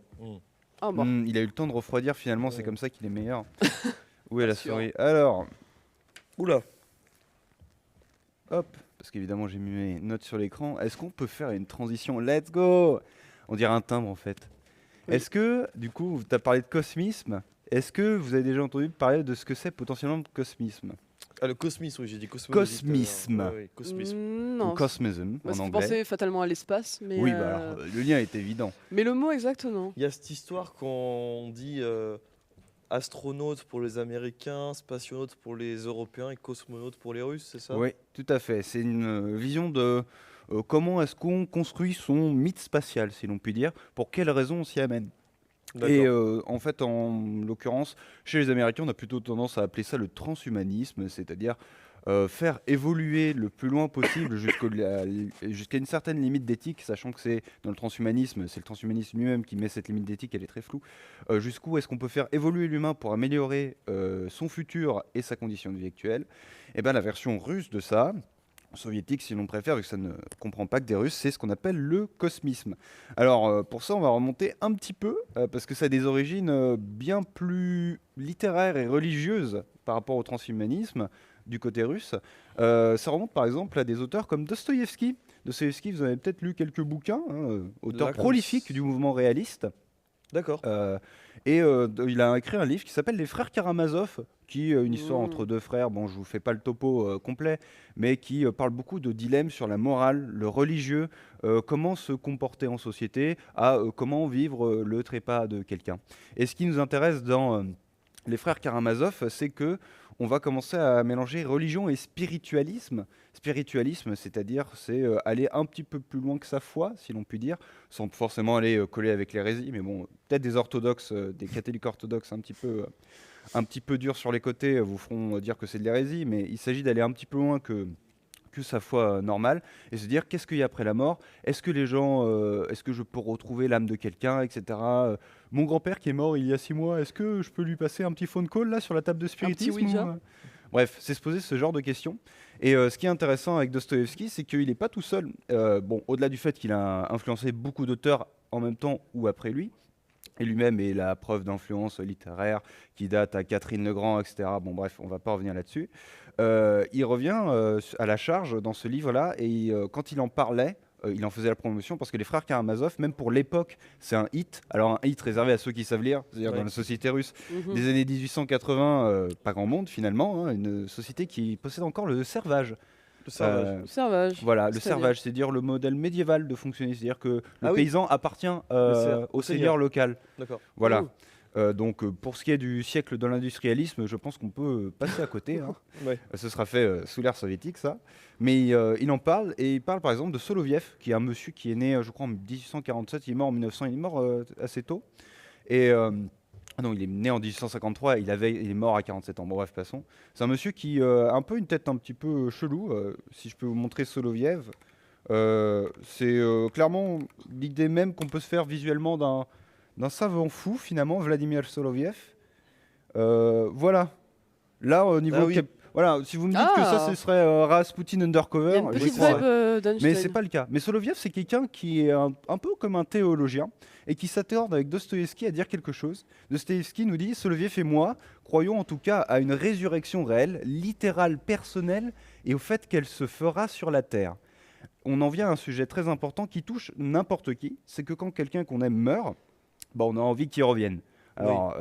Ah bon. Il a eu le temps de refroidir finalement, c'est Mm. comme ça qu'il est meilleur. Où est la Bien sûr. souris? Alors, Oula. hop, parce qu'évidemment j'ai mis mes notes sur l'écran. Est-ce qu'on peut faire une transition? Let's go! On dirait un timbre en fait. Oui. Est-ce que, du coup, tu as parlé de cosmisme? Est-ce que vous avez déjà entendu parler de ce que c'est potentiellement le cosmisme? Ah, le cosmisme, oui, j'ai dit cosmologie. tout à l'heure. Cosmisme. Ouais, ouais, cosmisme. Non. Ou cosmism Moi, en ça fait anglais. penser fatalement à l'espace, mais, Oui, bah alors, le lien est évident. mais le mot exact, non. Il y a cette histoire qu'on dit astronaute pour les Américains, spationaute pour les Européens et cosmonaute pour les Russes, c'est ça? Oui, tout à fait. C'est une vision de comment est-ce qu'on construit son mythe spatial, si l'on peut dire, pour quelles raisons on s'y amène. D'accord. Et en fait, en l'occurrence, chez les Américains, on a plutôt tendance à appeler ça le transhumanisme, c'est-à-dire faire évoluer le plus loin possible jusqu'à une certaine limite d'éthique, sachant que c'est dans le transhumanisme, c'est le transhumanisme lui-même qui met cette limite d'éthique, elle est très floue. Jusqu'où est-ce qu'on peut faire évoluer l'humain pour améliorer son futur et sa condition de vie actuelle? Et bien la version russe de ça, soviétique si l'on préfère, vu que ça ne comprend pas que des Russes, c'est ce qu'on appelle le cosmisme. Alors pour ça on va remonter un petit peu, parce que ça a des origines bien plus littéraires et religieuses par rapport au transhumanisme. du côté russe. Ça remonte par exemple à des auteurs comme Dostoïevski. Dostoïevski, vous avez peut-être lu quelques bouquins, auteur Là, comme prolifique du mouvement réaliste. D'accord. Il a écrit un livre qui s'appelle Les Frères Karamazov, qui est une histoire entre deux frères. Bon, je vous fais pas le topo complet, mais qui parle beaucoup de dilemmes sur la morale, le religieux, comment se comporter en société, comment vivre le trépas de quelqu'un. Et ce qui nous intéresse dans Les Frères Karamazov, c'est que on va commencer à mélanger religion et spiritualisme. Spiritualisme, c'est-à-dire c'est aller un petit peu plus loin que sa foi, si l'on peut dire, sans forcément aller coller avec l'hérésie, mais bon, peut-être des orthodoxes, des catholiques orthodoxes un petit peu durs sur les côtés vous feront dire que c'est de l'hérésie, mais il s'agit d'aller un petit peu loin que sa foi normale et se dire qu'est-ce qu'il y a après la mort, est-ce que les gens, est-ce que je peux retrouver l'âme de quelqu'un, etc. Mon grand-père qui est mort il y a 6 mois, est-ce que je peux lui passer un petit phone call là sur la table de spiritisme Ouija. Bref, c'est se poser ce genre de questions. Et ce qui est intéressant avec Dostoïevski, c'est qu'il n'est pas tout seul. Bon, au-delà du fait qu'il a influencé beaucoup d'auteurs en même temps ou après lui, et lui-même est la preuve d'influence littéraire qui date à Catherine Legrand, etc. Bon bref, on va pas revenir là-dessus. Il revient à la charge dans ce livre-là, et quand il en parlait, il en faisait la promotion, parce que les frères Karamazov, même pour l'époque, c'est un hit. Alors un hit réservé à ceux qui savent lire, c'est-à-dire Ouais. dans la société russe Mhm. des années 1880, pas grand monde finalement, hein, une société qui possède encore le servage. Le servage. Euh, Servage. Voilà, le C'est-à-dire servage, c'est-à-dire le modèle médiéval de fonctionner, c'est-à-dire que le Ah oui. paysan appartient au seigneur local. D'accord. Voilà. Mm. Donc pour ce qui est du siècle de l'industrialisme, je pense qu'on peut passer à côté. Hein. Ouais. Ce sera fait sous l'ère soviétique, ça. Mais il en parle, et il parle par exemple de Soloviev, qui est un monsieur qui est né, je crois, en 1847, il est mort en 1900, il est mort assez tôt. Et non, il est né en 1853, il est mort à 47 ans. Bon, bref, passons. C'est un monsieur qui a un peu une tête un petit peu chelou. Si je peux vous montrer Soloviev, c'est clairement l'idée même qu'on peut se faire visuellement d'un savant fou, finalement, Vladimir Soloviev. Voilà. Là, au niveau... Ah oui. Voilà, si vous me dites que ça, Ah. ce serait Rasputin Il y Undercover, a une je petite crois. vibe d'Einstein. Mais c'est pas le cas. Mais Soloviev, c'est quelqu'un qui est un peu comme un théologien et qui s'attorde avec Dostoïevski à dire quelque chose. Dostoïevski nous dit Soloviev et moi croyons en tout cas à une résurrection réelle, littérale, personnelle et au fait qu'elle se fera sur la terre. On en vient à un sujet très important qui touche n'importe qui. C'est que quand quelqu'un qu'on aime meurt, bah, on a envie qu'il revienne. Alors,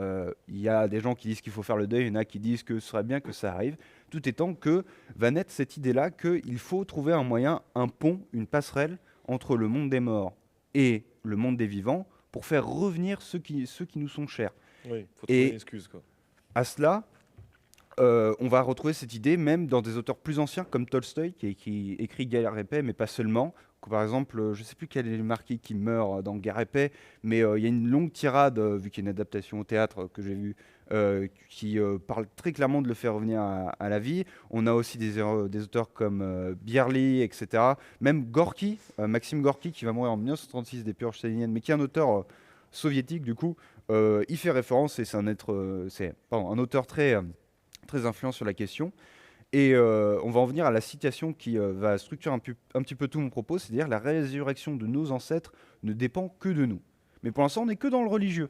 il y a des gens qui disent qu'il faut faire le deuil, il y en a qui disent que ce serait bien que ça arrive. Tout étant que va naître cette idée-là qu'il faut trouver un moyen, un pont, une passerelle entre le monde des morts et le monde des vivants pour faire revenir ceux qui nous sont chers. Oui, faut Et- trouver une excuse, quoi. À cela, on va retrouver cette idée même dans des auteurs plus anciens comme Tolstoï qui écrit Guerre et paix, mais pas seulement. Par exemple, je ne sais plus quel est le marquis qui meurt dans Guerre et paix, mais il y a une longue tirade, vu qu'il y a une adaptation au théâtre que j'ai vue, qui parle très clairement de le faire revenir à la vie. On a aussi des auteurs comme Bierly, etc. Même Gorky, Maxime Gorky, qui va mourir en 1936 des purges staliniennes, mais qui est un auteur soviétique du coup. Il fait référence, et c'est un auteur très influent sur la question. Et on va en venir à la citation qui va structurer un petit peu tout mon propos, c'est-à-dire la résurrection de nos ancêtres ne dépend que de nous. Mais pour l'instant, on n'est que dans le religieux.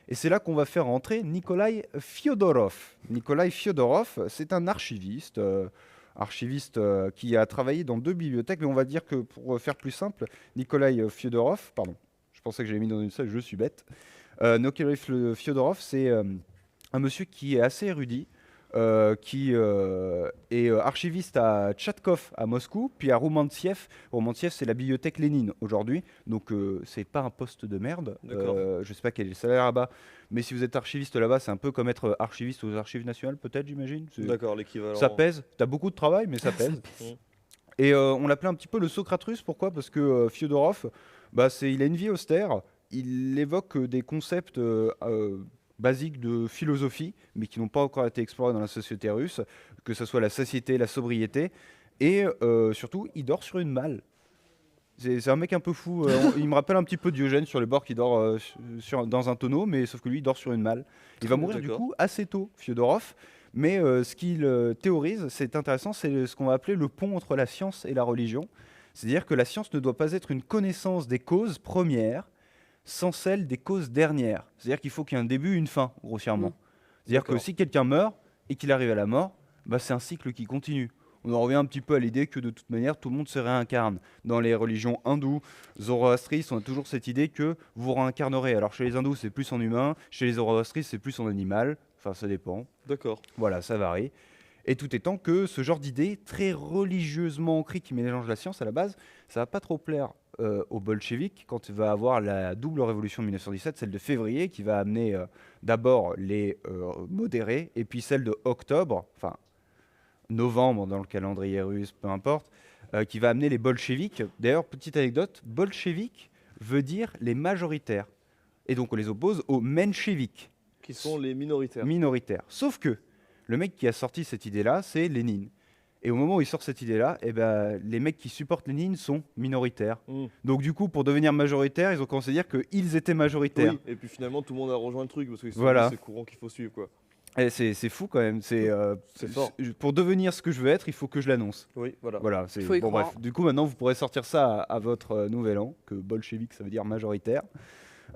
Et c'est là qu'on va faire entrer Nikolai Fyodorov. Nikolai Fyodorov, c'est un archiviste, qui a travaillé dans 2 bibliothèques, mais on va dire que pour faire plus simple, Nikolai Fyodorov, pardon, je pensais que j'avais mis dans une salle, je suis bête. Nikolai Fyodorov, c'est un monsieur qui est assez érudit, qui est archiviste à Tchatkov à Moscou, puis à Roumantsev. Roumantsev, c'est la bibliothèque Lénine aujourd'hui, donc c'est pas un poste de merde. D'accord. Je sais pas quel est le salaire là-bas, mais si vous êtes archiviste là-bas, c'est un peu comme être archiviste aux archives nationales, peut-être, j'imagine. D'accord, l'équivalent. Ça pèse, t'as beaucoup de travail, mais ça pèse. Et on l'appelait un petit peu le Socrate russe, pourquoi? Parce que Fyodorov, il a une vie austère, il évoque des concepts basiques de philosophie, mais qui n'ont pas encore été explorés dans la société russe, que ce soit la satiété, la sobriété, et surtout, il dort sur une malle. C'est un mec un peu fou, il me rappelle un petit peu Diogène sur les bords qui dort dans un tonneau, mais sauf que lui, il dort sur une malle. Il va mourir du D'accord. coup assez tôt, Fyodorov, mais ce qu'il théorise, c'est intéressant, c'est ce qu'on va appeler le pont entre la science et la religion. C'est-à-dire que la science ne doit pas être une connaissance des causes premières, sans celle des causes dernières. C'est-à-dire qu'il faut qu'il y ait un début, une fin, grossièrement. C'est-à-dire que D'accord. si quelqu'un meurt et qu'il arrive à la mort, bah, c'est un cycle qui continue. On en revient un petit peu à l'idée que de toute manière, tout le monde se réincarne. Dans les religions hindoues, zoroastristes, on a toujours cette idée que vous réincarnerez. Alors chez les hindous, c'est plus en humain, chez les zoroastristes, c'est plus en animal. Enfin, ça dépend. D'accord. Voilà, ça varie. Et tout étant que ce genre d'idée très religieusement ancrée qui mélange la science à la base, ça va pas trop plaire aux bolcheviks quand il va avoir la double révolution de 1917, celle de février qui va amener d'abord les modérés et puis celle de octobre, enfin novembre dans le calendrier russe, peu importe, qui va amener les bolcheviks. D'ailleurs, petite anecdote, bolcheviks veut dire les majoritaires. Et donc on les oppose aux mencheviks, Qui sont les minoritaires. minoritaires. Sauf que le mec qui a sorti cette idée-là, c'est Lénine. Et au moment où il sort cette idée-là, eh ben, les mecs qui supportent Lénine sont minoritaires. Mm. Donc du coup, pour devenir majoritaires, ils ont commencé à dire qu'ils étaient majoritaires. Oui, et puis finalement tout le monde a rejoint le truc parce que Voilà. c'est le courant qu'il faut suivre quoi. Et c'est fou quand même. C'est fort. Pour devenir ce que je veux être, il faut que je l'annonce. Oui, voilà. Voilà, c'est Faut y bon, croire. bref. Du coup, maintenant, vous pourrez sortir ça à votre nouvel an, que bolchevique, ça veut dire majoritaire.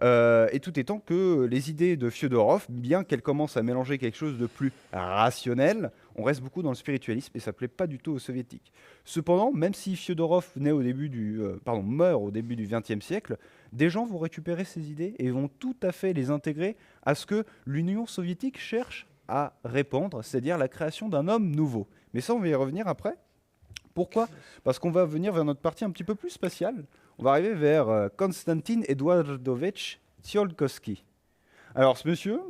Et tout étant que les idées de Fyodorov, bien qu'elles commencent à mélanger quelque chose de plus rationnel, on reste beaucoup dans le spiritualisme et ça plaît pas du tout aux soviétiques. Cependant, même si Fyodorov meurt au début du XXe siècle, des gens vont récupérer ces idées et vont tout à fait les intégrer à ce que l'Union soviétique cherche à répandre, c'est-à-dire la création d'un homme nouveau. Mais ça, on va y revenir après. Pourquoi ? Parce qu'on va venir vers notre partie un petit peu plus spatiale. On va arriver vers Konstantin Eduardovich Tsiolkovsky. Alors ce monsieur,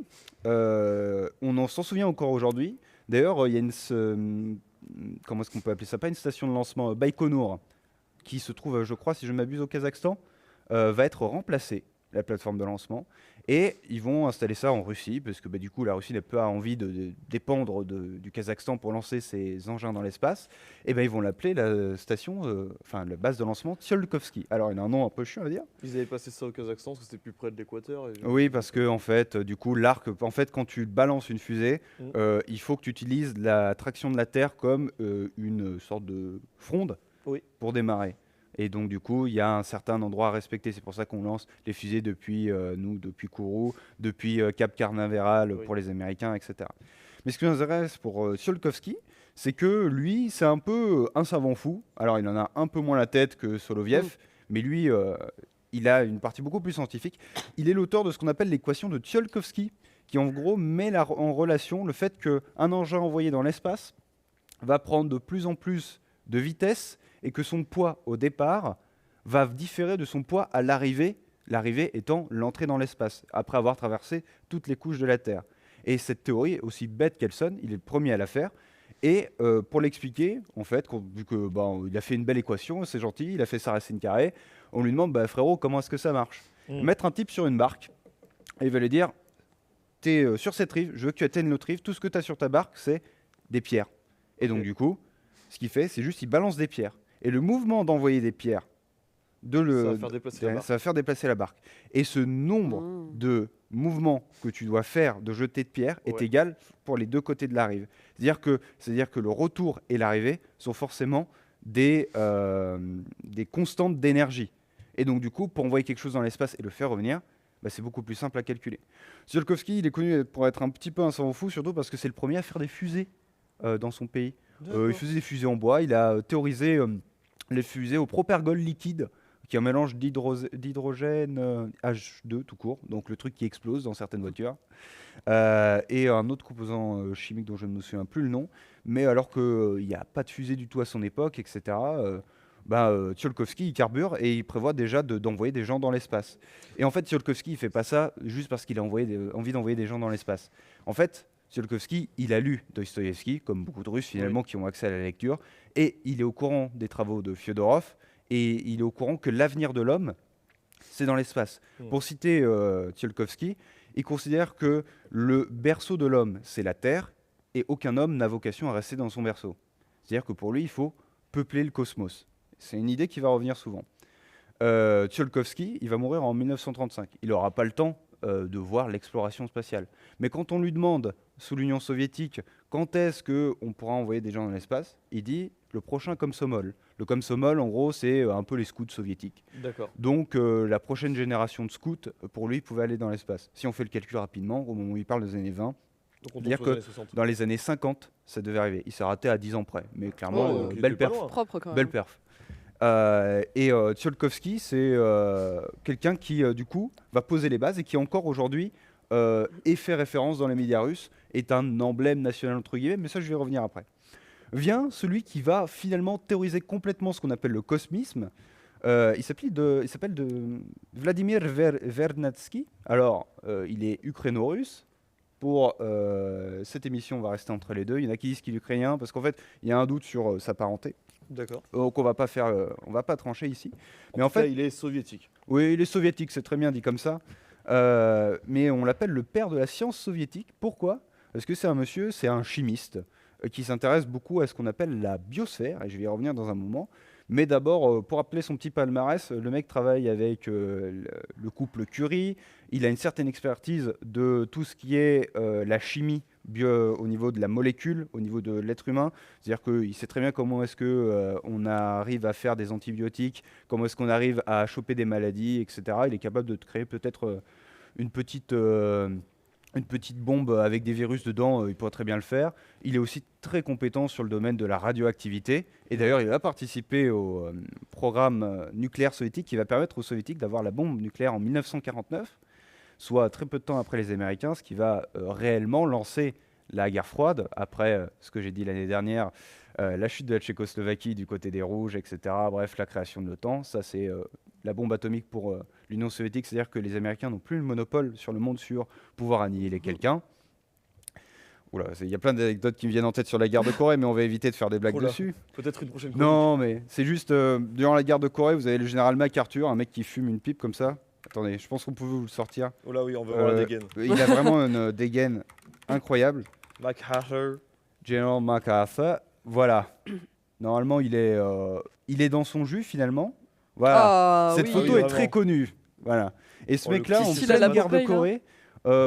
on s'en souvient encore aujourd'hui. D'ailleurs, il y a comment est-ce qu'on peut appeler ça ? Pas une station de lancement, Baïkonour, qui se trouve, je crois, si je ne m'abuse, au Kazakhstan, va être remplacée, la plateforme de lancement. Et ils vont installer ça en Russie, parce que du coup, la Russie n'a pas envie de dépendre du Kazakhstan pour lancer ses engins dans l'espace. Et ben, ils vont l'appeler la station, la base de lancement Tsiolkovsky. Alors, il a un nom un peu chiant à dire. Ils avaient passé ça au Kazakhstan parce que c'était plus près de l'équateur. Oui, parce que en fait, du coup, l'arc, en fait, quand tu balances une fusée, il faut que tu utilises la traction de la Terre comme une sorte de fronde pour démarrer. Et donc, du coup, il y a un certain endroit à respecter. C'est pour ça qu'on lance les fusées depuis Kourou, depuis Cap Canaveral pour les Américains, etc. Mais ce qui nous intéresse pour Tsiolkovsky, c'est que lui, c'est un peu un savant fou. Alors, il en a un peu moins la tête que Soloviev, mais lui, il a une partie beaucoup plus scientifique. Il est l'auteur de ce qu'on appelle l'équation de Tsiolkovsky, qui en gros met en relation le fait qu'un engin envoyé dans l'espace va prendre de plus en plus de vitesse et que son poids au départ va différer de son poids à l'arrivée, l'arrivée étant l'entrée dans l'espace, après avoir traversé toutes les couches de la Terre. Et cette théorie, aussi bête qu'elle sonne, il est le premier à la faire. Et pour l'expliquer, en fait, vu qu'il a fait une belle équation, c'est gentil, il a fait sa racine carrée, on lui demande, frérot, comment est-ce que ça marche ? Mettre un type sur une barque, et il va lui dire, t'es sur cette rive, je veux que tu atteignes l'autre rive, tout ce que tu as sur ta barque, c'est des pierres. Et donc, du coup, ce qu'il fait, c'est juste, il balance des pierres. Et le mouvement d'envoyer des pierres, ça va faire déplacer la barque. Ça va faire déplacer la barque. Et ce nombre de mouvements que tu dois faire de jeter de pierres est égal pour les deux côtés de la rive. C'est-à-dire que le retour et l'arrivée sont forcément des constantes d'énergie. Et donc, du coup, pour envoyer quelque chose dans l'espace et le faire revenir, c'est beaucoup plus simple à calculer. Tsiolkovsky, il est connu pour être un petit peu un savant fou, surtout parce que c'est le premier à faire des fusées dans son pays. Il faisait des fusées en bois. Il a théorisé les fusées au propergol liquide, qui est un mélange d'hydrogène H2 tout court, donc le truc qui explose dans certaines voitures, et un autre composant chimique dont je ne me souviens plus le nom. Mais alors qu'il n'y a pas de fusée du tout à son époque, etc., Tsiolkovsky il carbure et il prévoit déjà d'envoyer des gens dans l'espace. Et en fait, Tsiolkovsky il fait pas ça juste parce qu'il a envie d'envoyer des gens dans l'espace. En fait, Tsiolkovsky, il a lu Dostoïevski, comme beaucoup de Russes finalement qui ont accès à la lecture, et il est au courant des travaux de Fyodorov, et il est au courant que l'avenir de l'homme, c'est dans l'espace. Pour citer Tsiolkovsky, il considère que le berceau de l'homme, c'est la Terre, et aucun homme n'a vocation à rester dans son berceau. C'est-à-dire que pour lui, il faut peupler le cosmos. C'est une idée qui va revenir souvent. Tsiolkovsky, il va mourir en 1935. Il n'aura pas le temps de voir l'exploration spatiale. Mais quand on lui demande, sous l'Union soviétique, quand est-ce qu'on pourra envoyer des gens dans l'espace, il dit le prochain Komsomol. Le Komsomol, en gros, c'est un peu les scouts soviétiques. D'accord. Donc la prochaine génération de scouts, pour lui, pouvait aller dans l'espace. Si on fait le calcul rapidement, au moment où il parle des années 20, Donc on Dire tombe que aux années 60. dans les années 50, ça devait arriver. Il s'est raté à 10 ans près, mais clairement, Oh, ok, belle t'es pas perf. loin. Propre quand même. Belle perf. Et Tsiolkovsky, c'est quelqu'un qui, du coup, va poser les bases et qui encore aujourd'hui est fait référence dans les médias russes, est un emblème national entre guillemets, mais ça je vais y revenir après. Vient celui qui va finalement théoriser complètement ce qu'on appelle le cosmisme. Il s'appelle de Vladimir Vernadsky. Alors, il est ukraino-russe. Pour cette émission, on va rester entre les deux. Il y en a qui disent qu'il est ukrainien parce qu'en fait, il y a un doute sur sa parenté. D'accord. Donc on va pas trancher ici. Mais en tout cas, fait, il est soviétique. oui, il est soviétique, c'est très bien dit comme ça. Mais on l'appelle le père de la science soviétique. Pourquoi? Parce que c'est un monsieur, c'est un chimiste qui s'intéresse beaucoup à ce qu'on appelle la biosphère, et je vais y revenir dans un moment. Mais d'abord, pour rappeler son petit palmarès, le mec travaille avec le couple Curie. Il a une certaine expertise de tout ce qui est la chimie au niveau de la molécule, au niveau de l'être humain. C'est-à-dire qu'il sait très bien comment est-ce qu'on arrive à faire des antibiotiques, comment est-ce qu'on arrive à choper des maladies, etc. Il est capable de créer peut-être une petite bombe avec des virus dedans, il pourrait très bien le faire. Il est aussi très compétent sur le domaine de la radioactivité. Et d'ailleurs, il va participer au programme nucléaire soviétique qui va permettre aux soviétiques d'avoir la bombe nucléaire en 1949, soit très peu de temps après les Américains, ce qui va réellement lancer la guerre froide, après ce que j'ai dit l'année dernière, la chute de la Tchécoslovaquie du côté des Rouges, etc. Bref, la création de l'OTAN. Ça, c'est la bombe atomique pour l'Union soviétique, c'est-à-dire que les Américains n'ont plus le monopole sur le monde sur pouvoir annihiler quelqu'un. Oula, il y a plein d'anecdotes qui me viennent en tête sur la guerre de Corée, mais on va éviter de faire des blagues Oula. dessus. Peut-être une prochaine chronique. Non, mais c'est juste, durant la guerre de Corée, vous avez le général MacArthur, un mec qui fume une pipe comme ça. Attendez, je pense qu'on peut vous le sortir. Oh là oui, on veut voir la dégaine. Il a vraiment une dégaine incroyable. MacArthur. General MacArthur, voilà. Normalement, il est dans son jus finalement. Voilà. Ah, Cette oui. photo oui, est très vraiment. connue. Voilà. Et ce Oh, le mec-là, petit on style fait à la la guerre de Popeye, là. Corée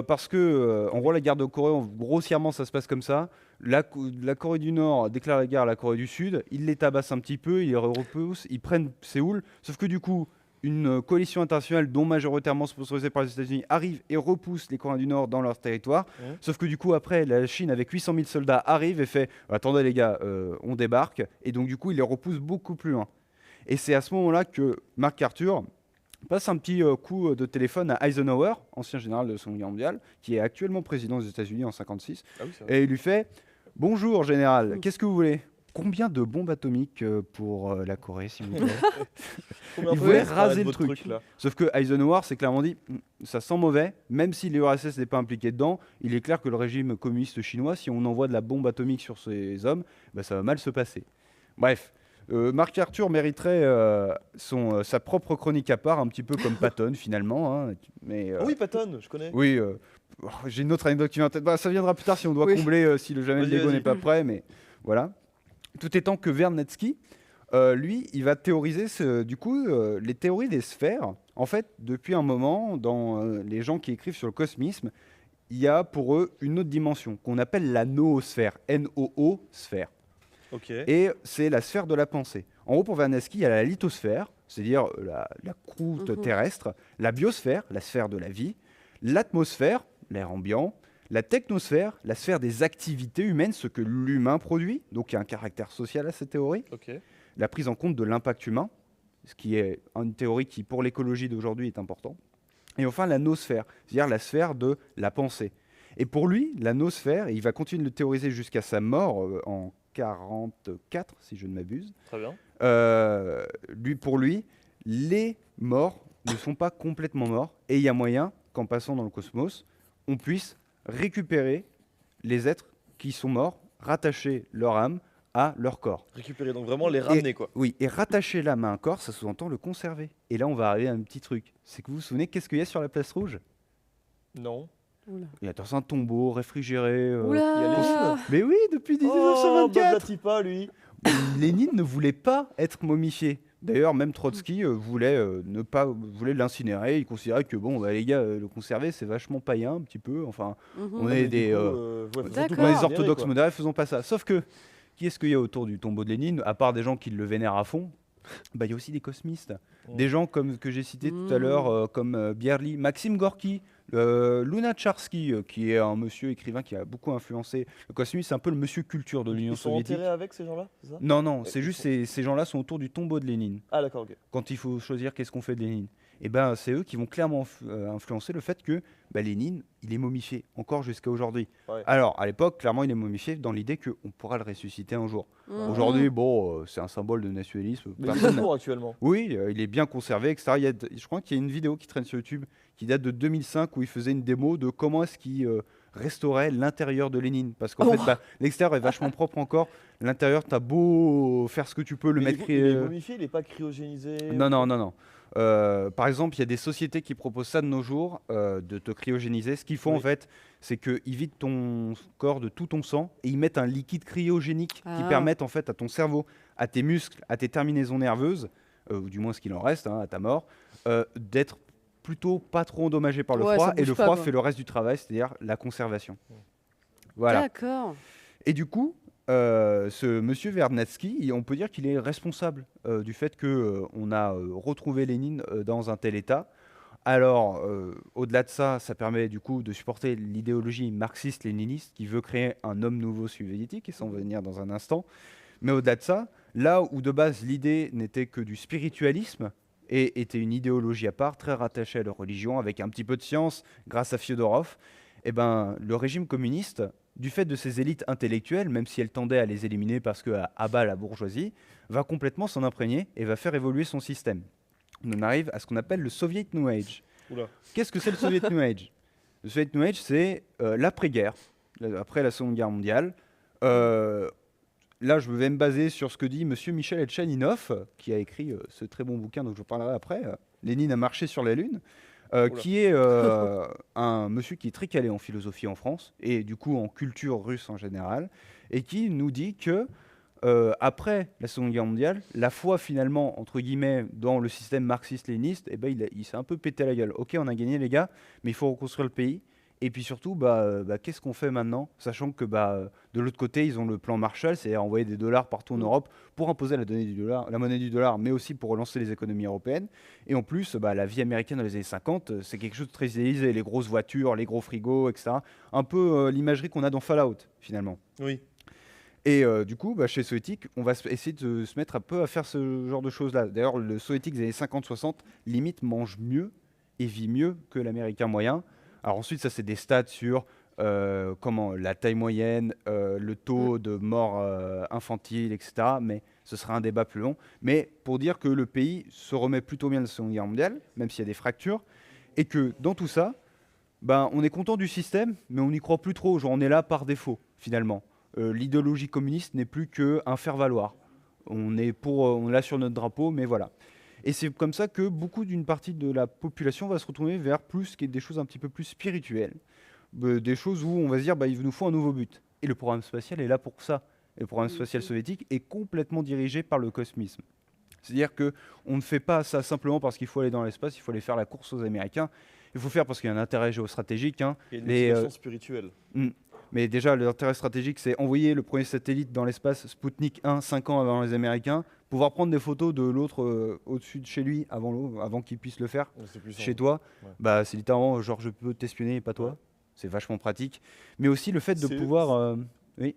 parce que, en gros, la guerre de Corée, grossièrement, ça se passe comme ça. La Corée du Nord déclare la guerre à la Corée du Sud. Ils les tabassent un petit peu, ils les repoussent, ils prennent Séoul. Sauf que du coup, une coalition internationale, dont majoritairement sponsorisée par les États-Unis, arrive et repousse les Coréens du Nord dans leur territoire. Sauf que du coup, après, la Chine, avec 800 000 soldats, arrive et fait « Attendez les gars, on débarque ». Et donc du coup, il les repousse beaucoup plus loin. Et c'est à ce moment-là que MacArthur passe un petit coup de téléphone à Eisenhower, ancien général de la Seconde Guerre mondiale, qui est actuellement président des États-Unis en 1956. Ah oui, c'est vrai. Et il lui fait « Bonjour général, qu'est-ce que vous voulez ? Combien de bombes atomiques pour la Corée, s'il vous plaît ?» Combien il de voulait fois vous parlez raser de le votre truc. là Sauf que Eisenhower s'est clairement dit ça sent mauvais, même si l'URSS n'est pas impliqué dedans, il est clair que le régime communiste chinois, si on envoie de la bombe atomique sur ces hommes, bah, ça va mal se passer. Bref, MacArthur mériterait sa propre chronique à part, un petit peu comme Patton finalement. Hein, mais, Ah oui, Patton, je connais. oui, j'ai une autre anecdote qui vient en tête. Bah, ça viendra plus tard si on doit Oui. combler, si le jamais Vas-y, Lego vas-y. n'est pas prêt, mais voilà. Tout étant que Vernadsky, lui, il va théoriser du coup les théories des sphères. En fait, depuis un moment, dans les gens qui écrivent sur le cosmisme, il y a pour eux une autre dimension qu'on appelle la noosphère, N-O-O, sphère. Ok. Et c'est la sphère de la pensée. En gros, pour Vernadsky, il y a la lithosphère, c'est-à-dire la croûte Mhm. terrestre, la biosphère, la sphère de la vie, l'atmosphère, l'air ambiant, la technosphère, la sphère des activités humaines, ce que l'humain produit, donc il y a un caractère social à cette théorie, Ok. la prise en compte de l'impact humain, ce qui est une théorie qui, pour l'écologie d'aujourd'hui, est important. Et enfin, la nosphère, c'est-à-dire la sphère de la pensée. Et pour lui, la nosphère, et il va continuer de le théoriser jusqu'à sa mort en 1944, si je ne m'abuse, Très bien. pour lui, les morts ne sont pas complètement morts, et il y a moyen qu'en passant dans le cosmos, on puisse récupérer les êtres qui sont morts, rattacher leur âme à leur corps. Récupérer, donc vraiment les ramener quoi. Oui, et rattacher l'âme à un corps, ça sous-entend le conserver. Et là, on va arriver à un petit truc. C'est que vous vous souvenez, qu'est-ce qu'il y a sur la place rouge? Non. Oula. Il y a dans un tombeau réfrigéré. Oula. Mais oui, depuis Oh, Bob 1924. Latipa, lui. Lénine ne voulait pas être momifié. D'ailleurs, même Trotsky voulait l'incinérer. Il considérait que bon, bah, les gars, le conserver, c'est vachement païen un petit peu. Enfin, Mhm. on Mais est du des, coup, D'accord. faut tout on est des considérer, orthodoxes quoi. modérés, faisons pas ça. Sauf que, qui est-ce qu'il y a autour du tombeau de Lénine, à part des gens qui le vénèrent à fond? Bah, il y a aussi des cosmistes. Mm. Des gens comme que j'ai cités tout à l'heure, comme Bierly, Maxime Gorky, Lunacharsky, qui est un monsieur écrivain qui a beaucoup influencé le communisme, c'est un peu le monsieur culture de l'Union Ils sont soviétique. enterrés avec ces gens-là, c'est ça? Non, non, Et c'est ils juste sont- ces gens-là sont autour du tombeau de Lénine. Ah d'accord, ok. Quand il faut choisir qu'est-ce qu'on fait de Lénine. Et ben c'est eux qui vont clairement influencer le fait que Lénine, il est momifié encore jusqu'à aujourd'hui. Ouais. Alors à l'époque, clairement, il est momifié dans l'idée qu'on pourra le ressusciter un jour. Mhm. Aujourd'hui, bon, c'est un symbole de nationalisme. Mais il est Personne n'a- toujours actuellement. Oui, il est bien conservé, etc. Je crois qu'il y a une vidéo qui traîne sur YouTube qui date de 2005 où il faisait une démo de comment est-ce qu'il restaurait l'intérieur de Lénine. Parce qu'en Oh. fait, l'extérieur est vachement propre encore. L'intérieur, t'as beau faire ce que tu peux, le Mais mettre... il est momifié, il est pas cryogénisé. Non, non, non, non. Par exemple, il y a des sociétés qui proposent ça de nos jours, de te cryogéniser. Ce qu'ils font Oui. en fait, c'est qu'ils vident ton corps de tout ton sang et ils mettent un liquide cryogénique qui Ah. permet en fait à ton cerveau, à tes muscles, à tes terminaisons nerveuses, ou du moins ce qu'il en reste, hein, à ta mort, d'être plutôt pas trop endommagé par le Ouais, froid. ça Et bouge le pas, froid quoi. fait le reste du travail, c'est-à-dire la conservation. Voilà. D'accord. Et du coup, ce monsieur Vernadsky, on peut dire qu'il est responsable du fait qu'on a retrouvé Lénine dans un tel état. Alors, au-delà de ça, ça permet du coup de supporter l'idéologie marxiste-léniniste qui veut créer un homme nouveau soviétique, et ça on va venir dans un instant. Mais au-delà de ça, là où de base l'idée n'était que du spiritualisme et était une idéologie à part, très rattachée à la religion, avec un petit peu de science grâce à Fyodorov, eh ben, le régime communiste, du fait de ses élites intellectuelles, même si elle tendait à les éliminer parce qu'à bas la bourgeoisie, va complètement s'en imprégner et va faire évoluer son système. On en arrive à ce qu'on appelle le Soviet New Age. Oula. Qu'est-ce que c'est le Soviet New Age? Le Soviet New Age, c'est l'après-guerre, après la Seconde Guerre mondiale. Là, je vais me baser sur ce que dit monsieur Michel Etchaninov, qui a écrit ce très bon bouquin dont je vous parlerai après, Lénine a marché sur la Lune, qui est un monsieur qui est très calé en philosophie en France, et du coup en culture russe en général, et qui nous dit que après la Seconde Guerre mondiale, la foi finalement, entre guillemets, dans le système marxiste-léniniste, eh ben, il s'est un peu pété la gueule. Ok, on a gagné les gars, mais il faut reconstruire le pays. Et puis surtout, qu'est-ce qu'on fait maintenant? Sachant que de l'autre côté, ils ont le plan Marshall, c'est-à-dire envoyer des dollars partout en Europe pour imposer la monnaie du dollar, mais aussi pour relancer les économies européennes. Et en plus, la vie américaine dans les années 50, c'est quelque chose de très idéalisé, les grosses voitures, les gros frigos, etc. Un peu l'imagerie qu'on a dans Fallout, finalement. Oui. Et du coup, chez Soviétique, on va essayer de se mettre un peu à faire ce genre de choses-là. D'ailleurs, le Soviétique des années 50-60, limite, mange mieux et vit mieux que l'Américain moyen. Alors ensuite, ça, c'est des stats sur la taille moyenne, le taux de mort infantile, etc. Mais ce sera un débat plus long. Mais pour dire que le pays se remet plutôt bien de la Seconde Guerre mondiale, même s'il y a des fractures, et que dans tout ça, on est content du système, mais on n'y croit plus trop. Genre, on est là par défaut, finalement. L'idéologie communiste n'est plus qu'un faire-valoir. On est là sur notre drapeau, mais voilà. Et c'est comme ça que beaucoup d'une partie de la population va se retrouver vers des choses un petit peu plus spirituelles. Des choses où on va se dire, il nous faut un nouveau but. Et le programme spatial est là pour ça. Et le programme spatial soviétique est complètement dirigé par le cosmisme. C'est-à-dire qu'on ne fait pas ça simplement parce qu'il faut aller dans l'espace, il faut aller faire la course aux Américains. Il faut faire parce qu'il y a un intérêt géostratégique. Hein. Il y a une motivation spirituelle. Mais déjà, l'intérêt stratégique, c'est envoyer le premier satellite dans l'espace, Sputnik 1, 5 ans avant les Américains, pouvoir prendre des photos de l'autre au-dessus de chez lui avant qu'il puisse le faire C'est puissant. chez toi. Ouais. C'est littéralement genre je peux t'espionner et pas toi. Ouais. C'est vachement pratique. Mais aussi le fait de C'est- pouvoir... oui.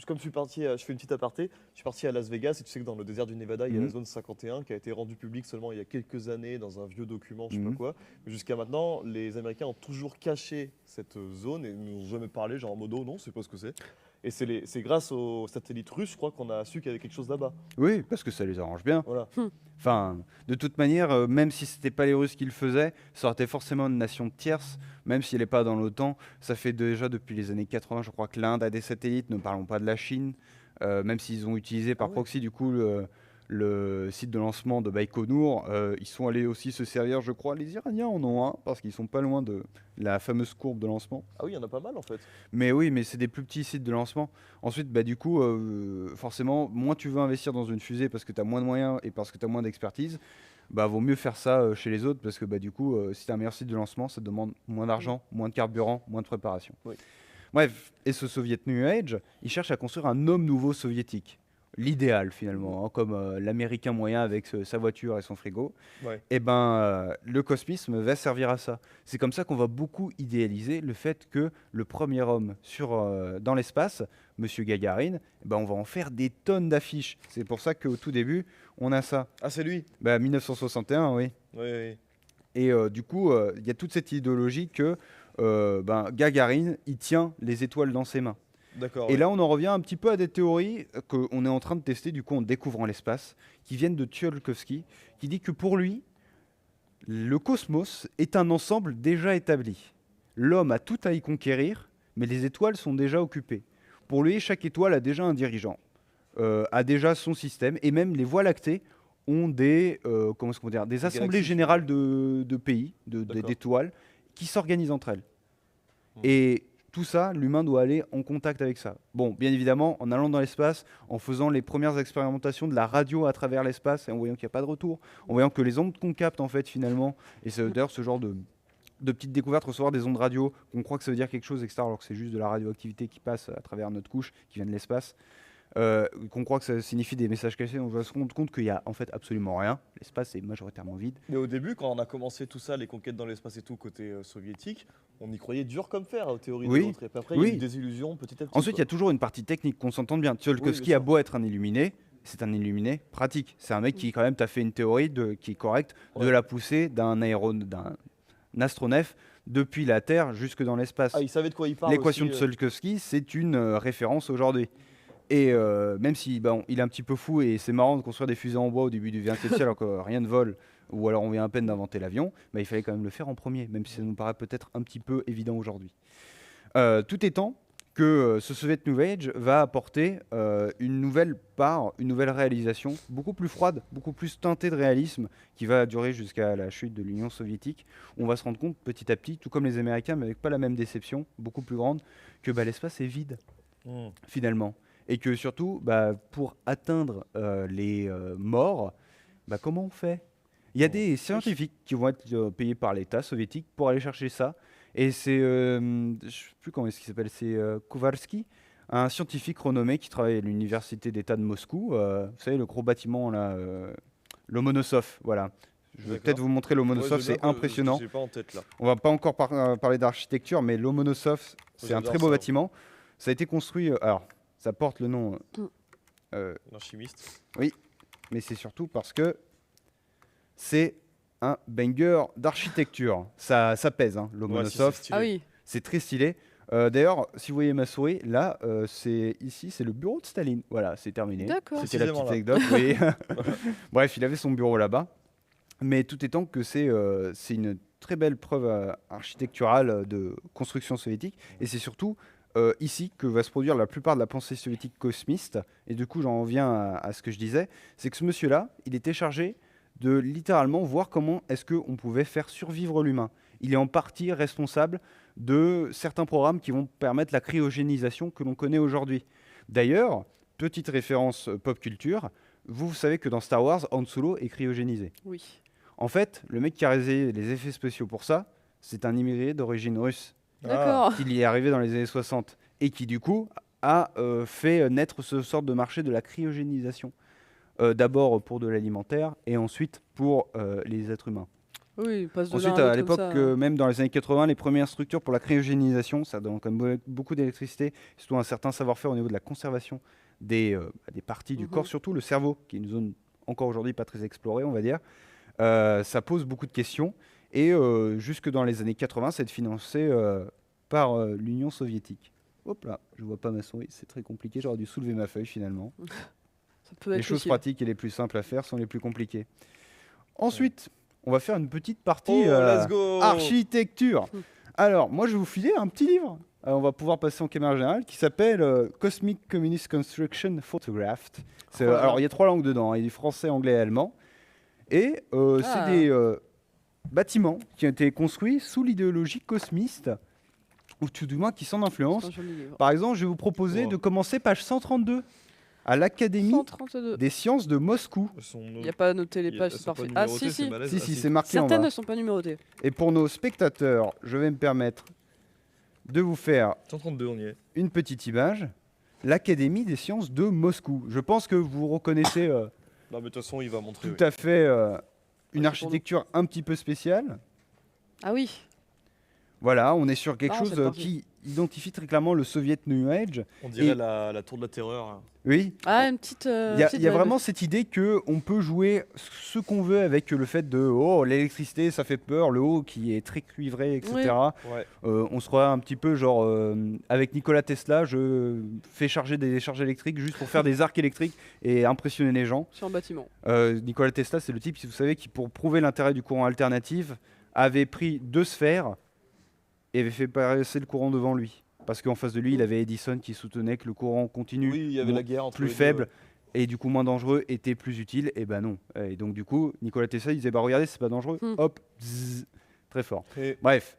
Comme je suis parti, je fais une petite aparté, je suis parti à Las Vegas et tu sais que dans le désert du Nevada, il y a la Mhm. zone 51 qui a été rendue publique seulement il y a quelques années dans un vieux document, je sais Mhm. pas quoi. Mais jusqu'à maintenant, les Américains ont toujours caché cette zone et nous ont jamais parlé, genre en mode oh non, c'est pas ce que c'est. Et c'est grâce aux satellites russes, je crois, qu'on a su qu'il y avait quelque chose là-bas. Oui, parce que ça les arrange bien. Voilà. Enfin, de toute manière, même si c'était pas les Russes qui le faisaient, ça aurait été forcément une nation tierce, même si elle n'est pas dans l'OTAN. Ça fait déjà depuis les années 80, je crois que l'Inde a des satellites, ne parlons pas de la Chine, même s'ils ont utilisé par ouais. proxy du coup le site de lancement de Baïkonour. Ils sont allés aussi se servir, je crois, les Iraniens en ont un, parce qu'ils sont pas loin de la fameuse courbe de lancement. Ah oui, il y en a pas mal en fait. Mais oui, mais c'est des plus petits sites de lancement. Ensuite, du coup, forcément, moins tu veux investir dans une fusée parce que tu as moins de moyens et parce que tu as moins d'expertise, vaut mieux faire ça chez les autres parce que du coup, si tu as un meilleur site de lancement, ça te demande moins d'argent, moins de carburant, moins de préparation. Oui. Bref, et ce Soviet New Age, il cherche à construire un homme nouveau soviétique. l'idéal finalement, hein, comme l'américain moyen avec sa voiture et son frigo. Ouais. Et ben, le cosmisme va servir à ça. C'est comme ça qu'on va beaucoup idéaliser le fait que le premier homme dans l'espace, Monsieur Gagarine, eh ben, on va en faire des tonnes d'affiches. C'est pour ça qu'au tout début, on a ça. Ah, c'est lui. 1961, oui. Oui, oui. Et du coup, il y a toute cette idéologie que Gagarine, il tient les étoiles dans ses mains. D'accord. Et ouais. là, on en revient un petit peu à des théories qu'on est en train de tester, du coup, en découvrant l'espace, qui viennent de Tsiolkovsky, qui dit que pour lui, le cosmos est un ensemble déjà établi. L'homme a tout à y conquérir, mais les étoiles sont déjà occupées. Pour lui, chaque étoile a déjà un dirigeant, a déjà son système, et même les voies lactées ont des assemblées galaxies. générales de pays, D'accord. d'étoiles, qui s'organisent entre elles. Et tout ça, l'humain doit aller en contact avec ça. Bon, bien évidemment, en allant dans l'espace, en faisant les premières expérimentations de la radio à travers l'espace, et en voyant qu'il n'y a pas de retour, en voyant que les ondes qu'on capte, en fait, finalement, et c'est d'ailleurs ce genre de petites découvertes, recevoir des ondes radio, qu'on croit que ça veut dire quelque chose, etc., alors que c'est juste de la radioactivité qui passe à travers notre couche, qui vient de l'espace, qu'on croit que ça signifie des messages cachés, on va se rendre compte qu'il n'y a en fait absolument rien. L'espace est majoritairement vide. Mais au début, quand on a commencé tout ça, les conquêtes dans l'espace et tout, côté soviétique, on y croyait dur comme fer, aux théories Oui. de l'autre. Et puis après, il y a Oui. eu des illusions petit à petit. Ensuite, il y a toujours une partie technique, qu'on s'entende bien. Tsiolkovsky bien a sûr. beau être un illuminé, c'est un illuminé pratique. C'est un mec qui, quand même, t'a fait une théorie qui est correcte de Ouais. la poussée d'un astronef depuis la Terre jusque dans l'espace. Ah, il savait de quoi il parle. L'équation de aussi, Tsiolkovsky, c'est une référence aujourd'hui. Et même si il est un petit peu fou et c'est marrant de construire des fusées en bois au début du XXe siècle alors que rien ne vole, ou alors on vient à peine d'inventer l'avion, il fallait quand même le faire en premier, même si ça nous paraît peut-être un petit peu évident aujourd'hui. Tout étant que ce Soviet New Age va apporter une nouvelle part, une nouvelle réalisation, beaucoup plus froide, beaucoup plus teintée de réalisme, qui va durer jusqu'à la chute de l'Union soviétique. On va se rendre compte petit à petit, tout comme les Américains, mais avec pas la même déception, beaucoup plus grande, que l'espace est vide, finalement. Et que surtout, pour atteindre les morts, comment on fait? Il y a des scientifiques qui vont être payés par l'État soviétique pour aller chercher ça. Et c'est, je ne sais plus comment est-ce qu'il s'appelle, c'est Kovalsky, un scientifique renommé qui travaille à l'université d'État de Moscou. Vous savez, le gros bâtiment, là, Lomonosov, voilà. Je vais D'accord. peut-être vous montrer Lomonosov, c'est impressionnant. J'ai pas en tête là. On va pas encore parler d'architecture, mais Lomonosov, c'est un J'adore très beau ça. bâtiment. Ça a été construit, alors, ça porte le nom, Un chimiste. mais c'est surtout parce que c'est un banger d'architecture. Ça pèse, hein, Ouais, Lomonosov. si, c'est stylé. Ah oui, C'est très stylé. D'ailleurs, si vous voyez ma souris, là, c'est le bureau de Staline. Voilà, c'est terminé. d'accord. C'était la Précisément petite anecdote. Oui. Bref, il avait son bureau là-bas. Mais tout étant que c'est une très belle preuve architecturale de construction soviétique. Et c'est surtout ici que va se produire la plupart de la pensée soviétique cosmiste. Et du coup, j'en viens à ce que je disais. C'est que ce monsieur-là, il était chargé de littéralement voir comment est-ce qu'on pouvait faire survivre l'humain. Il est en partie responsable de certains programmes qui vont permettre la cryogénisation que l'on connaît aujourd'hui. D'ailleurs, petite référence pop culture, vous savez que dans Star Wars, Han Solo est cryogénisé. Oui. En fait, le mec qui a réalisé les effets spéciaux pour ça, c'est un immigré d'origine russe D'accord. qui y est arrivé dans les années 60 et qui du coup a fait naître ce sorte de marché de la cryogénisation. D'abord pour de l'alimentaire et ensuite pour les êtres humains. Oui, il passe de Ensuite, l'un à l'autre l'époque, comme ça. même dans les années 80, les premières structures pour la cryogénisation, ça donne quand même beaucoup d'électricité, surtout un certain savoir-faire au niveau de la conservation des parties du corps, surtout le cerveau, qui est une zone encore aujourd'hui pas très explorée, on va dire. Ça pose beaucoup de questions. Et jusque dans les années 80, c'est financé par l'Union soviétique. Hop là, je vois pas ma souris, c'est très compliqué, j'aurais dû soulever ma feuille finalement. Ça peut Les être choses utile. pratiques et les plus simples à faire sont les plus compliquées. Ensuite, on va faire une petite partie Oh, let's go. architecture. Mm. Alors, moi, je vais vous filer un petit livre. On va pouvoir passer en caméra générale qui s'appelle Cosmic Communist Construction Photographed. Oh là là. Alors, il y a 3 langues dedans, hein. Il y a du français, anglais et allemand. Et c'est des bâtiments qui ont été construits sous l'idéologie cosmiste, ou tout du moins qui sont d'influence. C'est un joli livre. Par exemple, je vais vous proposer Wow. de commencer page 132 à l'Académie 132. des sciences de Moscou. Il n'y a pas noté les pages, c'est parfait. Ah si, si. Si, c'est marqué en Certaines bas. ne sont pas numérotées. Et pour nos spectateurs, je vais me permettre de vous faire 132, on y est. une petite image. l'Académie des sciences de Moscou. Je pense que vous reconnaissez Non, mais de toute façon, il va montrer. tout à fait une pour architecture un petit peu spéciale. Ah oui. Voilà, on est sur quelque Ah, chose cette partie. qui identifie très clairement le Soviet New Age. On dirait Et- la tour de la terreur. Hein. Oui, Ah, une petite. il y a, petite il y a vibe. vraiment cette idée qu'on peut jouer ce qu'on veut avec le fait de l'électricité ça fait peur, le haut qui est très cuivré, etc. Ouais. On se croit un petit peu genre avec Nikola Tesla, je fais charger des charges électriques juste pour faire des arcs électriques et impressionner les gens. Sur un bâtiment. Nikola Tesla, c'est le type, si vous savez, qui pour prouver l'intérêt du courant alternatif avait pris 2 sphères et avait fait passer le courant devant lui. Parce qu'en face de lui, il avait Edison qui soutenait que le courant continu, Oui, il y avait la guerre entre plus les deux. faible et du coup moins dangereux, était plus utile. Et ben non. Et donc du coup, Nikola Tesla il disait bah regardez, c'est pas dangereux. Hop, zzz, très fort. Et Bref.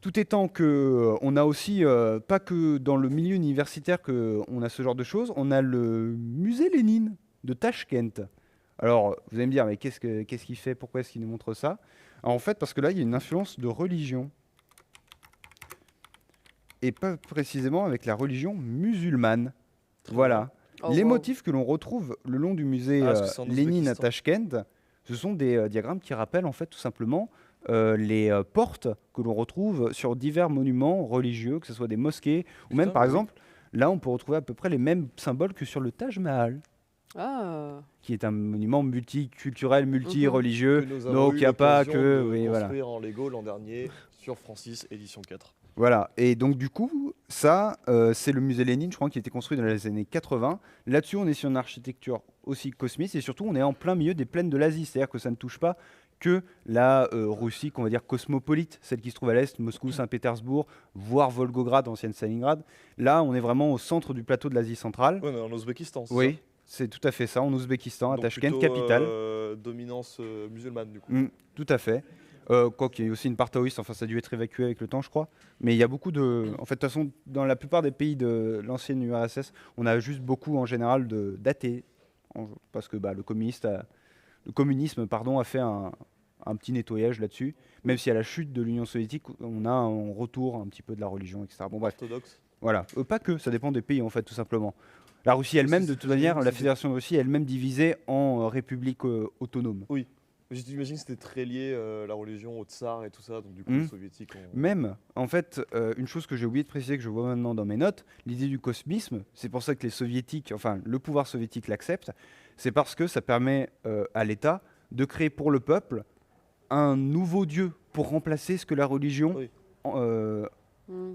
Tout étant que on a aussi pas que dans le milieu universitaire que on a ce genre de choses, on a le musée Lénine de Tachkent. Alors vous allez me dire mais qu'est-ce qu'il fait, pourquoi est-ce qu'il nous montre ça? Alors, en fait parce que là il y a une influence de religion et pas précisément avec la religion musulmane. Voilà. Oh, Les wow. motifs que l'on retrouve le long du musée parce que c'est en Lénine à Ouzbékistan. Tachkent, ce sont des diagrammes qui rappellent en fait tout simplement les portes que l'on retrouve sur divers monuments religieux, que ce soit des mosquées ou même Putain, par mais oui. exemple, là on peut retrouver à peu près les mêmes symboles que sur le Taj Mahal, Ah. qui est un monument multiculturel, multi-religieux. Que nous avons Donc eu il n'y a pas l'occasion que... de Oui, voilà. construire en Lego l'an dernier sur Francis édition 4. Voilà, et donc du coup, ça, c'est le musée Lénine, je crois, qui a été construit dans les années 80. Là-dessus, on est sur une architecture aussi cosmique, et surtout, on est en plein milieu des plaines de l'Asie, c'est-à-dire que ça ne touche pas que la Russie, qu'on va dire cosmopolite, celle qui se trouve à l'est, Moscou, Saint-Pétersbourg, voire Volgograd, ancienne Stalingrad. Là, on est vraiment au centre du plateau de l'Asie centrale. Ouais, on est en Ouzbékistan, c'est Oui, c'est tout à fait ça, en Ouzbékistan, ça à Donc Tachkent, plutôt, capitale. Dominance musulmane, du coup. Tout à fait. Quoi qu'il y ait aussi une part taoïste, enfin ça a dû être évacué avec le temps, je crois. Mais il y a beaucoup de. En fait, de toute façon, dans la plupart des pays de l'ancienne URSS, on a juste beaucoup en général d'athées. Parce que bah, le communisme a fait un petit nettoyage là-dessus. Même si à la chute de l'Union soviétique, on a un retour un petit peu de la religion, etc. Bon, bref, Orthodoxe. voilà. Pas que, ça dépend des pays en fait, tout simplement. La Russie elle-même, de toute manière, la Fédération de Russie elle-même divisée en républiques autonomes. J'imagine que c'était très lié la religion au tsar et tout ça, donc du coup Mhm. les soviétiques ont... Même, en fait, une chose que j'ai oublié de préciser, que je vois maintenant dans mes notes, l'idée du cosmisme, c'est pour ça que les soviétiques, enfin le pouvoir soviétique l'accepte, c'est parce que ça permet à l'État de créer pour le peuple un nouveau dieu pour remplacer ce que la religion Oui.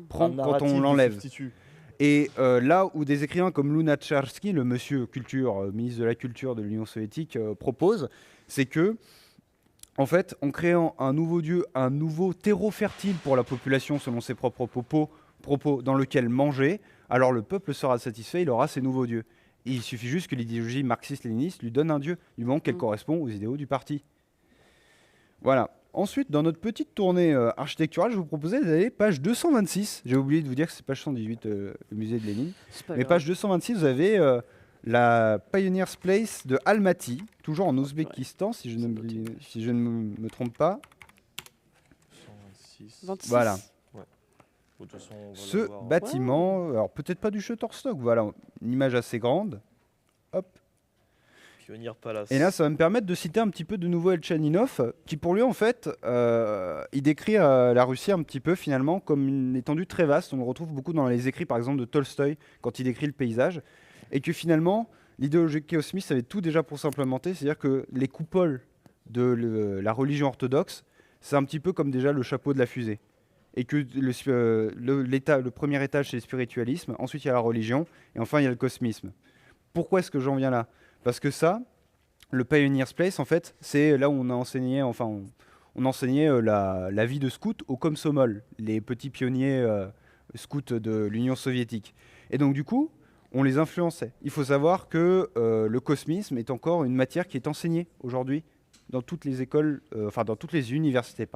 prend Un quand narratif on de l'enlève. substitut. Et là où des écrivains comme Lunacharsky, le monsieur culture, ministre de la culture de l'Union soviétique, propose, c'est que en fait, en créant un nouveau dieu, un nouveau terreau fertile pour la population selon ses propres propos dans lequel manger, alors le peuple sera satisfait, il aura ses nouveaux dieux. Et il suffit juste que l'idéologie marxiste-léniniste lui donne un dieu, du moment qu'elle correspond aux idéaux du parti. Voilà. Ensuite, dans notre petite tournée architecturale, je vous proposais d'aller page 226. J'ai oublié de vous dire que c'est page 118, le musée de Lénine. C'est pas Mais grave. page 226, vous avez la Pioneers Place de Almaty, toujours en Ouzbékistan, si je ne me trompe pas. 126. 26. Voilà. De toute façon, on va Ce le voir. bâtiment, alors peut-être pas du Shutterstock, voilà, une image assez grande. Hop. Pioneer Palace. Et là, ça va me permettre de citer un petit peu de nouveau Elchaninov, qui pour lui, en fait, il décrit la Russie un petit peu finalement comme une étendue très vaste. On le retrouve beaucoup dans les écrits, par exemple, de Tolstoï, quand il décrit le paysage. Et que finalement, l'idéologie cosmiste avait tout déjà pour s'implémenter, c'est-à-dire que les coupoles de la religion orthodoxe, c'est un petit peu comme déjà le chapeau de la fusée. Et que le premier étage, c'est le spiritualisme, ensuite il y a la religion, et enfin il y a le cosmisme. Pourquoi est-ce que j'en viens là? Parce que ça, le Pioneers Place, en fait, c'est là où on a enseigné, on enseignait la vie de scout au Komsomol, les petits pionniers scouts de l'Union soviétique. Et donc du coup, on les influençait. Il faut savoir que le cosmisme est encore une matière qui est enseignée aujourd'hui dans toutes les écoles, dans toutes les universités,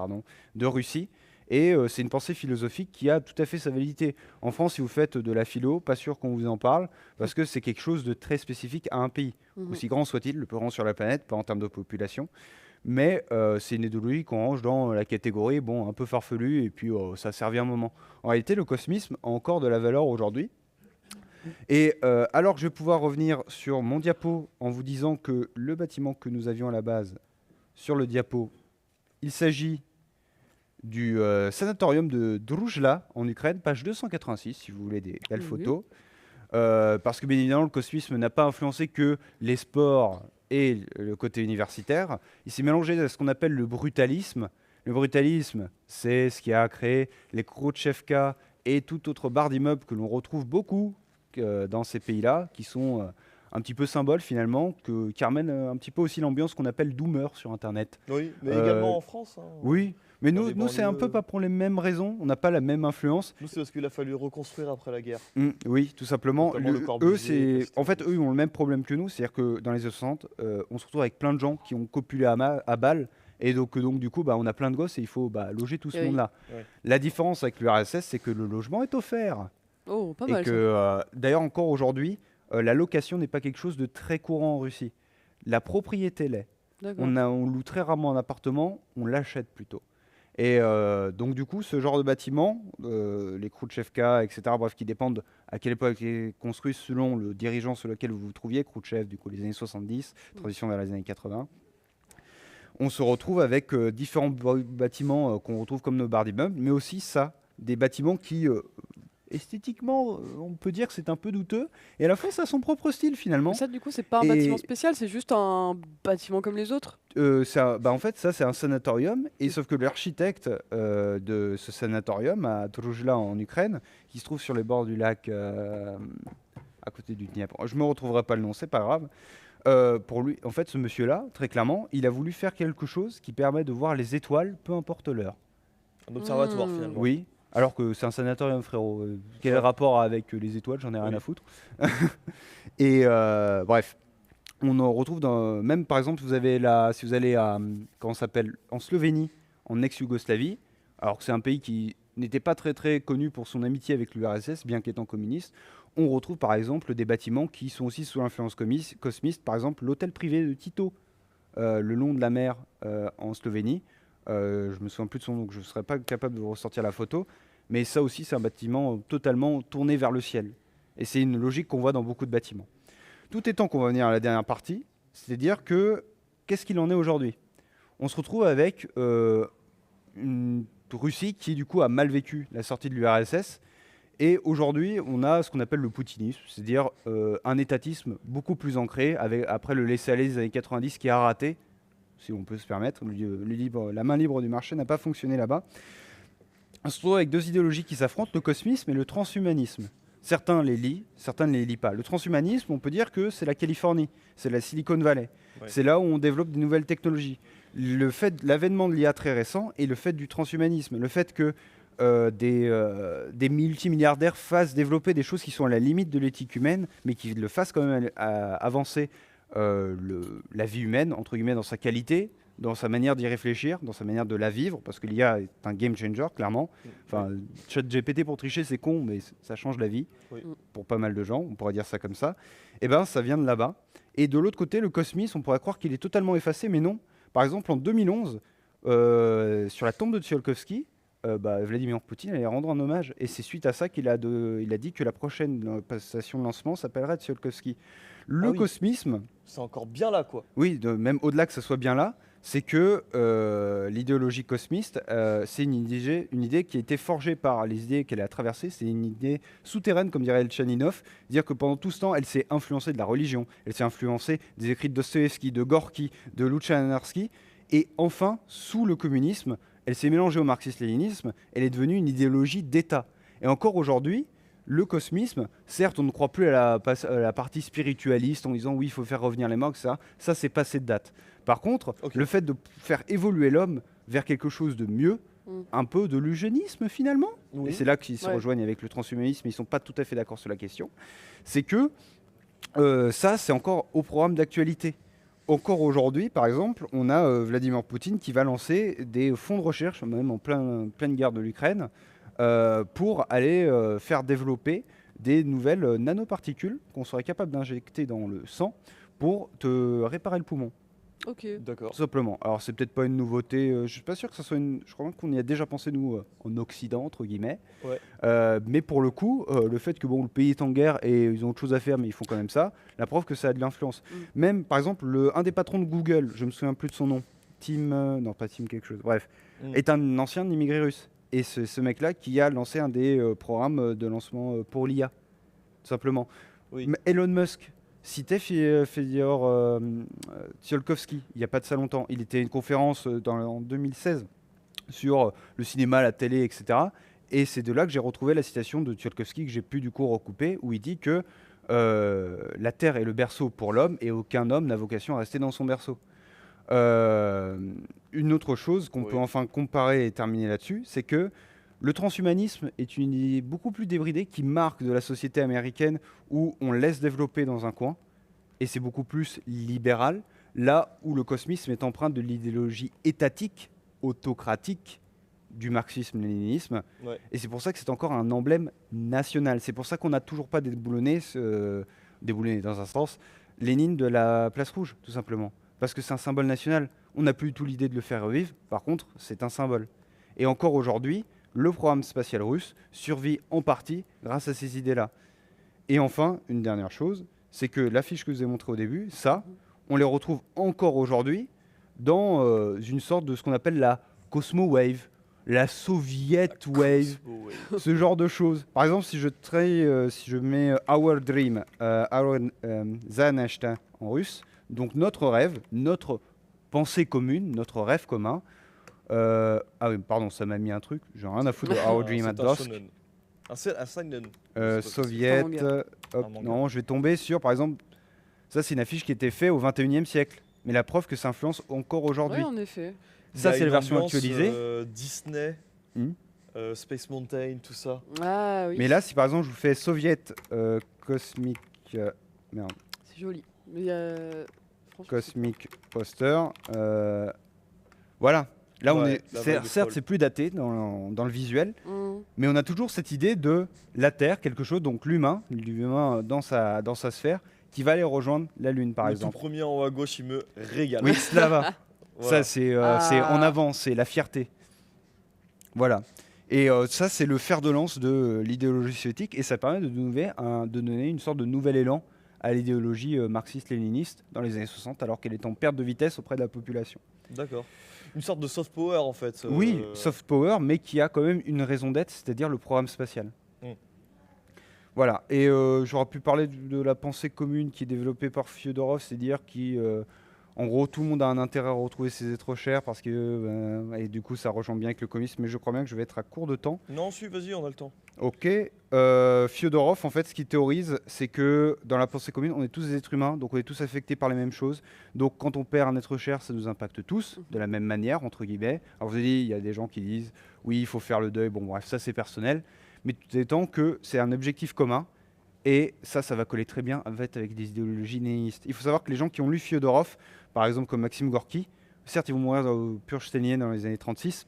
de Russie. Et c'est une pensée philosophique qui a tout à fait sa validité. En France, si vous faites de la philo, pas sûr qu'on vous en parle, parce que c'est quelque chose de très spécifique à un pays. Aussi grand soit-il, le plus grand sur la planète, pas en termes de population. Mais c'est une idéologie qu'on range dans la catégorie, bon, un peu farfelue, et puis ça a servi un moment. En réalité, le cosmisme a encore de la valeur aujourd'hui. Et alors que je vais pouvoir revenir sur mon diapo en vous disant que le bâtiment que nous avions à la base sur le diapo, il s'agit du sanatorium de Druzhla en Ukraine, page 286 si vous voulez des belles Mhm. photos. Parce que bien évidemment, le cosmisme n'a pas influencé que les sports et le côté universitaire. Il s'est mélangé à ce qu'on appelle le brutalisme. Le brutalisme, c'est ce qui a créé les Khrouchtchevka et toute autre barre d'immeubles que l'on retrouve beaucoup dans ces pays-là, qui sont un petit peu symboles finalement, qui ramènent un petit peu aussi l'ambiance qu'on appelle doomer sur Internet. Oui, mais Euh, également en France. Hein. Oui, mais Dans nous, les nous c'est un peu banlieues. pas pour les mêmes raisons, on n'a pas la même influence. Nous, c'est parce qu'il a fallu reconstruire après la guerre. Oui, tout simplement. Notamment le Eux, Corbusier, en fait, eux, ils ont le même problème que nous, c'est-à-dire que dans les années 60, on se retrouve avec plein de gens qui ont copulé à balle, et donc du coup, on a plein de gosses et il faut loger tout ce Eh oui. monde-là. Ouais. La différence avec l'URSS, c'est que le logement est offert. Oh, pas Et mal que, ça. d'ailleurs, encore aujourd'hui, la location n'est pas quelque chose de très courant en Russie. La propriété l'est. D'accord. On loue très rarement un appartement, on l'achète plutôt. Et donc du coup, ce genre de bâtiment, les Khrouchtchevka, etc., bref, qui dépendent à quelle époque il est construit selon le dirigeant sur lequel vous vous trouviez, Khrouchtchev, du coup les années 70, transition vers les années 80, on se retrouve avec différents bâtiments qu'on retrouve comme nos barres d'immeubles, mais aussi ça, des bâtiments qui, esthétiquement, on peut dire que c'est un peu douteux, et à la fois ça a son propre style finalement. Mais ça, du coup, c'est pas un Et- bâtiment spécial, c'est juste un bâtiment comme les autres. En fait, ça, c'est un sanatorium. Et sauf que l'architecte de ce sanatorium à Druzhla en Ukraine, qui se trouve sur les bords du lac à côté du Dniepr, je me retrouverai pas le nom, c'est pas grave. Pour lui, en fait, ce monsieur-là, très clairement, il a voulu faire quelque chose qui permet de voir les étoiles, peu importe l'heure. Un observatoire, Mmh. finalement. Oui. Alors que c'est un sanatorium, frérot. Quel rapport avec les étoiles? J'en ai rien Oui. à foutre. Et bref. On en retrouve dans, même par exemple, si vous allez à, comment ça s'appelle, en Slovénie, en ex-Yougoslavie, alors que c'est un pays qui n'était pas très très connu pour son amitié avec l'URSS, bien qu'étant communiste, on retrouve par exemple des bâtiments qui sont aussi sous l'influence cosmiste, par exemple l'hôtel privé de Tito, le long de la mer en Slovénie. Je me souviens plus de son nom, donc je ne serais pas capable de ressortir la photo, mais ça aussi c'est un bâtiment totalement tourné vers le ciel. Et c'est une logique qu'on voit dans beaucoup de bâtiments. Tout étant qu'on va venir à la dernière partie, c'est-à-dire que qu'est-ce qu'il en est aujourd'hui? On se retrouve avec une Russie qui du coup a mal vécu la sortie de l'URSS et aujourd'hui on a ce qu'on appelle le poutinisme, c'est-à-dire un étatisme beaucoup plus ancré après le laisser-aller des années 90 qui a raté, si on peut se permettre, la main libre du marché n'a pas fonctionné là-bas. On se retrouve avec deux idéologies qui s'affrontent, le cosmisme et le transhumanisme. Certains les lient, certains ne les lient pas. Le transhumanisme, on peut dire que c'est la Californie, c'est la Silicon Valley. Ouais. C'est là où on développe de nouvelles technologies. L'avènement de l'IA très récent et le fait du transhumanisme, le fait que des multimilliardaires fassent développer des choses qui sont à la limite de l'éthique humaine, mais qui le fassent quand même avancer la vie humaine, entre guillemets, dans sa qualité, dans sa manière d'y réfléchir, dans sa manière de la vivre, parce que l'IA est un game changer, clairement. Enfin, ChatGPT pour tricher, c'est con, mais ça change la vie Oui. pour pas mal de gens, on pourrait dire ça comme ça. Et ben, ça vient de là-bas. Et de l'autre côté, le cosmisme, on pourrait croire qu'il est totalement effacé, mais non. Par exemple, en 2011, sur la tombe de Tsiolkovsky, Vladimir Poutine allait rendre un hommage. Et c'est suite à ça qu'il a dit que la prochaine station de lancement s'appellerait Tsiolkovsky. Le Ah oui. cosmisme, C'est encore bien là, quoi. oui, même au-delà que ça soit bien là, c'est que l'idéologie cosmiste, c'est une idée qui a été forgée par les idées qu'elle a traversées. C'est une idée souterraine, comme dirait Elchaninov. Dire que pendant tout ce temps, elle s'est influencée de la religion, elle s'est influencée des écrits de Dostoïevski, de Gorky, de Luchanarski. Et enfin, sous le communisme, elle s'est mélangée au marxisme-léninisme. Elle est devenue une idéologie d'État. Et encore aujourd'hui, le cosmisme, certes, on ne croit plus à la partie spiritualiste en disant oui, il faut faire revenir les morts, etc. Ça, c'est passé de date. Par contre, Ok. le fait de faire évoluer l'homme vers quelque chose de mieux, un peu de l'eugénisme finalement, Oui. et c'est là qu'ils se Ouais. rejoignent avec le transhumanisme, ils ne sont pas tout à fait d'accord sur la question, c'est que ça, c'est encore au programme d'actualité. Encore aujourd'hui, par exemple, on a Vladimir Poutine qui va lancer des fonds de recherche, même en pleine guerre de l'Ukraine, pour aller faire développer des nouvelles nanoparticules qu'on serait capable d'injecter dans le sang pour te réparer le poumon. Ok. D'accord. Tout simplement. Alors c'est peut-être pas une nouveauté, je suis pas sûr que ça soit une... Je crois qu'on y a déjà pensé nous en Occident, entre guillemets. Ouais. Mais pour le coup, le fait que bon, le pays est en guerre et ils ont autre chose à faire mais ils font quand même ça, la preuve que ça a de l'influence. Mm. Même par exemple, un des patrons de Google, je me souviens plus de son nom, Tim... non pas Tim quelque chose, bref, Mm. est un ancien immigré russe. Et ce mec-là qui a lancé un des programmes de lancement pour l'IA, tout simplement. Oui. Elon Musk citait Fyodor Tsiolkovsky il n'y a pas de ça longtemps. Il était à une conférence en 2016 sur le cinéma, la télé, etc. Et c'est de là que j'ai retrouvé la citation de Tsiolkovsky que j'ai pu du coup recouper, où il dit que la Terre est le berceau pour l'homme et aucun homme n'a vocation à rester dans son berceau. Une autre chose qu'on peut enfin comparer et terminer là-dessus, c'est que le transhumanisme est une idée beaucoup plus débridée qui marque de la société américaine où on laisse développer dans un coin et c'est beaucoup plus libéral, là où le cosmisme est empreint de l'idéologie étatique, autocratique du marxisme-léninisme. Ouais. Et c'est pour ça que c'est encore un emblème national. C'est pour ça qu'on n'a toujours pas déboulonné dans un sens, Lénine de la place rouge, tout simplement. Parce que c'est un symbole national. On n'a plus du tout l'idée de le faire revivre. Par contre, c'est un symbole. Et encore aujourd'hui, le programme spatial russe survit en partie grâce à ces idées-là. Et enfin, une dernière chose, c'est que l'affiche que je vous ai montrée au début, ça, on les retrouve encore aujourd'hui dans une sorte de ce qu'on appelle la Cosmo Wave, la Soviet Wave, ce genre de choses. Par exemple, si je mets Our Dream, Zanashta en russe, donc notre rêve, notre pensée commune, notre rêve commun. Ah oui, pardon, ça m'a mis un truc. J'ai rien à foutre de Our Dream at Dusk. Un seinen. Soviet. Hop, non, je vais tomber sur, par exemple, ça c'est une affiche qui était faite au 21e siècle. Mais la preuve que ça influence encore aujourd'hui. Oui, en effet. Ça, c'est la version actualisée. Disney, Space Mountain, tout ça. Ah oui. Mais là, si par exemple je vous fais Soviet Cosmic. Merde. C'est joli. Mais Cosmic Poster. Voilà. Là, on est. Certes, c'est plus daté dans le visuel, mais on a toujours cette idée de la Terre, quelque chose, donc l'humain dans sa sphère, qui va aller rejoindre la Lune, par exemple. Le tout premier en haut à gauche, il me régale. Oui, Slava. Voilà. Ça, c'est en avant, c'est la fierté. Voilà. Et ça, c'est le fer de lance de l'idéologie soviétique, et ça permet de donner une sorte de nouvel élan à l'idéologie marxiste-léniniste dans les années 60, alors qu'elle est en perte de vitesse auprès de la population. D'accord. Une sorte de soft power, en fait. Oui, soft power, mais qui a quand même une raison d'être, c'est-à-dire le programme spatial. Voilà. Et j'aurais pu parler de la pensée commune qui est développée par Fyodorov, c'est-à-dire en gros, tout le monde a un intérêt à retrouver ses êtres chers parce que, et du coup, ça rejoint bien avec le communisme, mais je crois bien que je vais être à court de temps. Non, vas-y, on a le temps. Ok. Fyodorov, en fait, ce qu'il théorise, c'est que dans la pensée commune, on est tous des êtres humains, donc on est tous affectés par les mêmes choses. Donc, quand on perd un être cher, ça nous impacte tous de la même manière, entre guillemets. Alors, je vous ai dit, il y a des gens qui disent, oui, il faut faire le deuil. Bon, bref, ça, c'est personnel. Mais tout étant que c'est un objectif commun. Et ça va coller très bien avec des idéologies léninistes. Il faut savoir que les gens qui ont lu Fyodorov, par exemple comme Maxime Gorky, certes ils vont mourir aux purges staliniennes dans les années 36,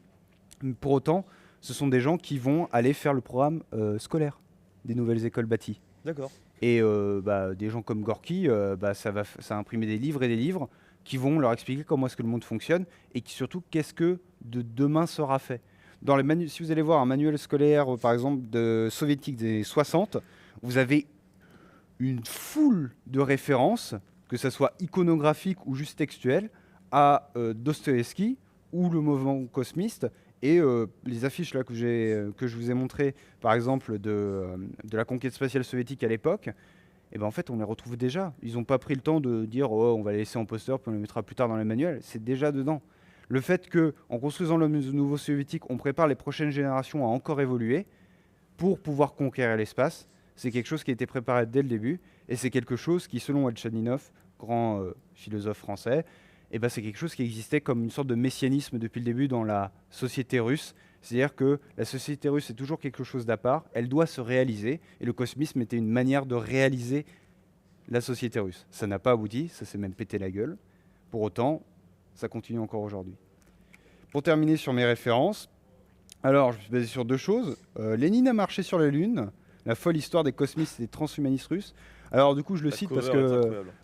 mais pour autant, ce sont des gens qui vont aller faire le programme scolaire des nouvelles écoles bâties. D'accord. Et des gens comme Gorky, ça a imprimé des livres et des livres qui vont leur expliquer comment est-ce que le monde fonctionne et surtout qu'est-ce que de demain sera fait. Si vous allez voir un manuel scolaire, par exemple, soviétique des années 60, vous avez une foule de références, que ce soit iconographique ou juste textuel, à Dostoïevski ou le mouvement cosmiste. Et les affiches là, que je vous ai montrées, par exemple, de la conquête spatiale soviétique à l'époque, et ben en fait, on les retrouve déjà. Ils n'ont pas pris le temps de dire oh, on va les laisser en poster, puis on les mettra plus tard dans les manuels. C'est déjà dedans. Le fait qu'en construisant le nouveau soviétique, on prépare les prochaines générations à encore évoluer pour pouvoir conquérir l'espace, c'est quelque chose qui a été préparé dès le début, et c'est quelque chose qui, selon Elchaninov, grand philosophe français, c'est quelque chose qui existait comme une sorte de messianisme depuis le début dans la société russe. C'est-à-dire que la société russe est toujours quelque chose d'à part, elle doit se réaliser, et le cosmisme était une manière de réaliser la société russe. Ça n'a pas abouti, ça s'est même pété la gueule. Pour autant, ça continue encore aujourd'hui. Pour terminer sur mes références, alors je me suis basé sur deux choses. Lénine a marché sur la Lune, la folle histoire des cosmistes et des transhumanistes russes. Alors du coup, je le La cite cover parce est que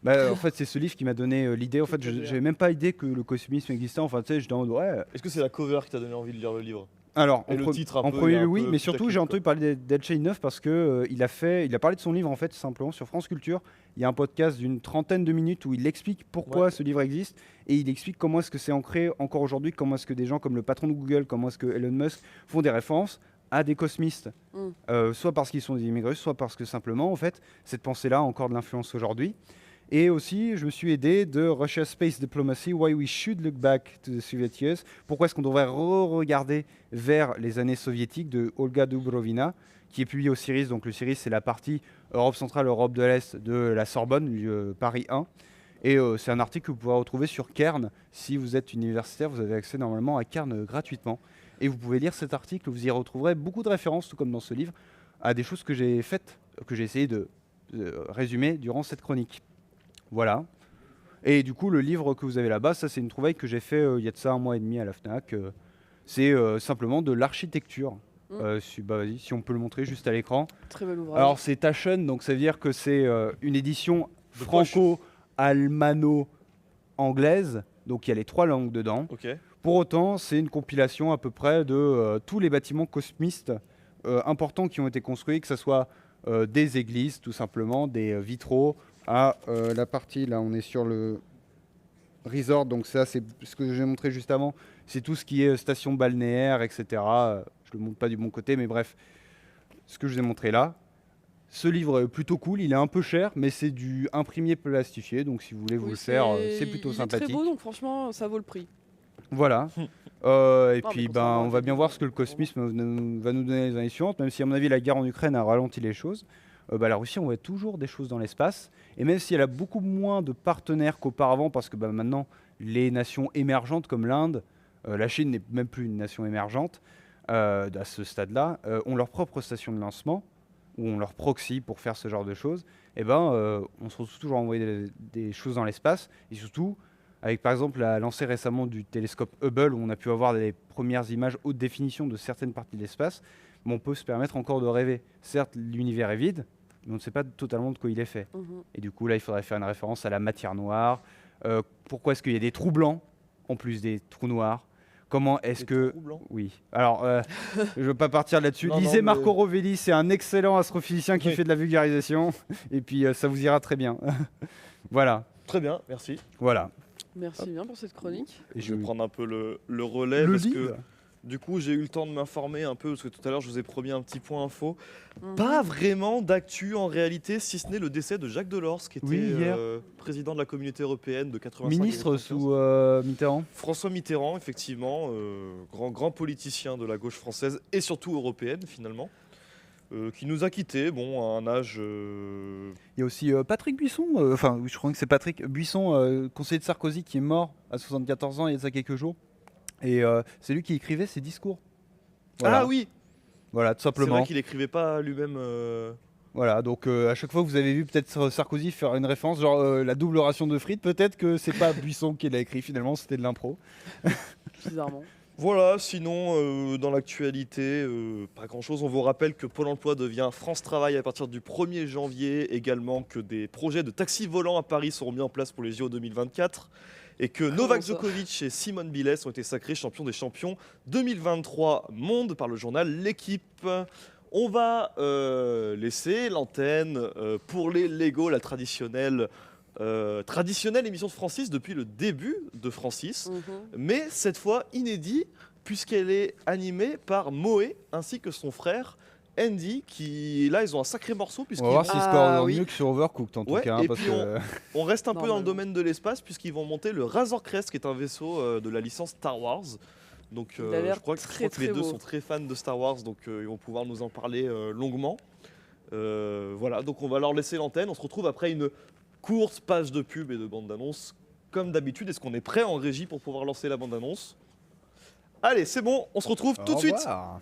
incroyable. en fait, c'est ce livre qui m'a donné l'idée. En fait, je j'avais même pas idée que le cosmisme existait. Enfin, tu sais, j'étais en mode ouais. Est-ce que c'est la cover qui t'a donné envie de lire le livre? Alors, Et le titre un en peu, premier il est lieu, un oui, peu mais surtout, j'ai putaclic, entendu parler d'Elchain 9 parce que il a parlé de son livre en fait, simplement sur France Culture. Il y a un podcast d'une trentaine de minutes où il explique pourquoi Ouais. ce livre existe et il explique comment est-ce que c'est ancré encore aujourd'hui, comment est-ce que des gens comme le patron de Google, comment est-ce que Elon Musk font des références à des cosmistes, Mm. soit parce qu'ils sont des immigrés, soit parce que simplement, en fait, cette pensée-là a encore de l'influence aujourd'hui. Et aussi, je me suis aidé de Russia Space Diplomacy, Why We Should Look Back to the Soviet Years. Pourquoi est-ce qu'on devrait regarder vers les années soviétiques de Olga Dubrovina, qui est publié au CIRIS. Donc le CIRIS, c'est la partie Europe centrale, Europe de l'Est de la Sorbonne, Paris 1. Et c'est un article que vous pouvez retrouver sur Cairn. Si vous êtes universitaire, vous avez accès normalement à Cairn gratuitement. Et vous pouvez lire cet article, vous y retrouverez beaucoup de références, tout comme dans ce livre, à des choses que j'ai faites, que j'ai essayé de résumer durant cette chronique. Voilà. Et du coup, le livre que vous avez là-bas, ça c'est une trouvaille que j'ai fait il y a de ça 1 mois et demi à la FNAC. C'est simplement de l'architecture. Vas-y, si on peut le montrer juste à l'écran. Très bel ouvrage. Alors c'est Taschen, donc ça veut dire que c'est une édition De poche. franco-almano-anglaise. Donc il y a les 3 langues dedans. Ok. Pour autant, c'est une compilation à peu près de tous les bâtiments cosmistes importants qui ont été construits, que ce soit des églises tout simplement, des vitraux, à la partie, là on est sur le resort, donc ça c'est ce que j'ai montré juste avant, c'est tout ce qui est station balnéaire, etc. Je le montre pas du bon côté, mais bref, ce que je vous ai montré là. Ce livre est plutôt cool, il est un peu cher, mais c'est du imprimé plastifié, donc si vous voulez vous Oui, le faire, c'est plutôt il est sympathique. très beau, donc franchement, ça vaut le prix. Voilà. Et Non, puis, mais contrairement on à va des bien livres, voir ce que le cosmisme va nous donner les années suivantes, même si, à mon avis, la guerre en Ukraine a ralenti les choses. La Russie envoie toujours des choses dans l'espace. Et même si elle a beaucoup moins de partenaires qu'auparavant, parce que maintenant, les nations émergentes comme l'Inde, la Chine n'est même plus une nation émergente à ce stade-là, ont leur propre station de lancement, ou ont leur proxy pour faire ce genre de choses. Et on se retrouve toujours à envoyer des choses dans l'espace. Et surtout, avec par exemple la lancée récemment du télescope Hubble, où on a pu avoir des premières images haute définition de certaines parties de l'espace, mais on peut se permettre encore de rêver. Certes, l'univers est vide, mais on ne sait pas totalement de quoi il est fait. Et du coup, là, il faudrait faire une référence à la matière noire. Pourquoi est-ce qu'il y a des trous blancs en plus des trous noirs? Comment est-ce que... Trous blancs. Oui. Alors, je ne veux pas partir là-dessus. Non, Lisez mais- Marco Rovelli, c'est un excellent astrophysicien qui Oui. fait de la vulgarisation. Et puis, ça vous ira très bien. Voilà. Très bien, merci. Voilà. Merci bien pour cette chronique. Et Je vais prendre un peu le relais le parce livre. que du coup j'ai eu le temps de m'informer un peu parce que tout à l'heure je vous ai promis un petit point info. Mhm. Pas vraiment d'actu en réalité, si ce n'est le décès de Jacques Delors qui était Oui, hier. président de la Communauté européenne de 85 à Ministre 95. sous Mitterrand. François Mitterrand, effectivement, grand politicien de la gauche française et surtout européenne finalement, qui nous a quittés, bon, à un âge... Il y a aussi Patrick Buisson, enfin je crois que c'est Patrick Buisson, conseiller de Sarkozy, qui est mort à 74 ans il y a de ça quelques jours. Et c'est lui qui écrivait ses discours. Voilà. Ah oui, Voilà, tout c'est simplement. vrai qu'il écrivait pas lui-même... Voilà, donc à chaque fois que vous avez vu peut-être Sarkozy faire une référence, genre la double ration de frites, peut-être que c'est pas Buisson qui l'a écrit finalement, c'était de l'impro. Bizarrement. Voilà, sinon dans l'actualité, pas grand-chose. On vous rappelle que Pôle emploi devient France Travail à partir du 1er janvier, également que des projets de taxis volants à Paris seront mis en place pour les JO 2024 et que Novak ça Djokovic et Simone Biles ont été sacrés champions des champions 2023 monde par le journal L'équipe. On va laisser l'antenne pour les Lego, la traditionnelle émission de Francis depuis le début de Francis, Mhm. mais cette fois inédit puisqu'elle est animée par Moé ainsi que son frère Andy, qui là ils ont un sacré morceau On puisqu'ils va voir vont- s'il Ah, score oui. mieux que sur Overcooked en tout Ouais, cas, hein, et parce puis que on reste un peu dans le Normalement. domaine de l'espace puisqu'ils vont monter le Razor Crest qui est un vaisseau de la licence Star Wars. Donc Il a l'air je crois que très, les très deux beau. sont très fans de Star Wars, donc ils vont pouvoir nous en parler longuement. Voilà, donc on va leur laisser l'antenne. On se retrouve après une courte page de pub et de bande-annonce. Comme d'habitude, est-ce qu'on est prêt en régie pour pouvoir lancer la bande-annonce? Allez, c'est bon, on se retrouve tout de Au suite. revoir.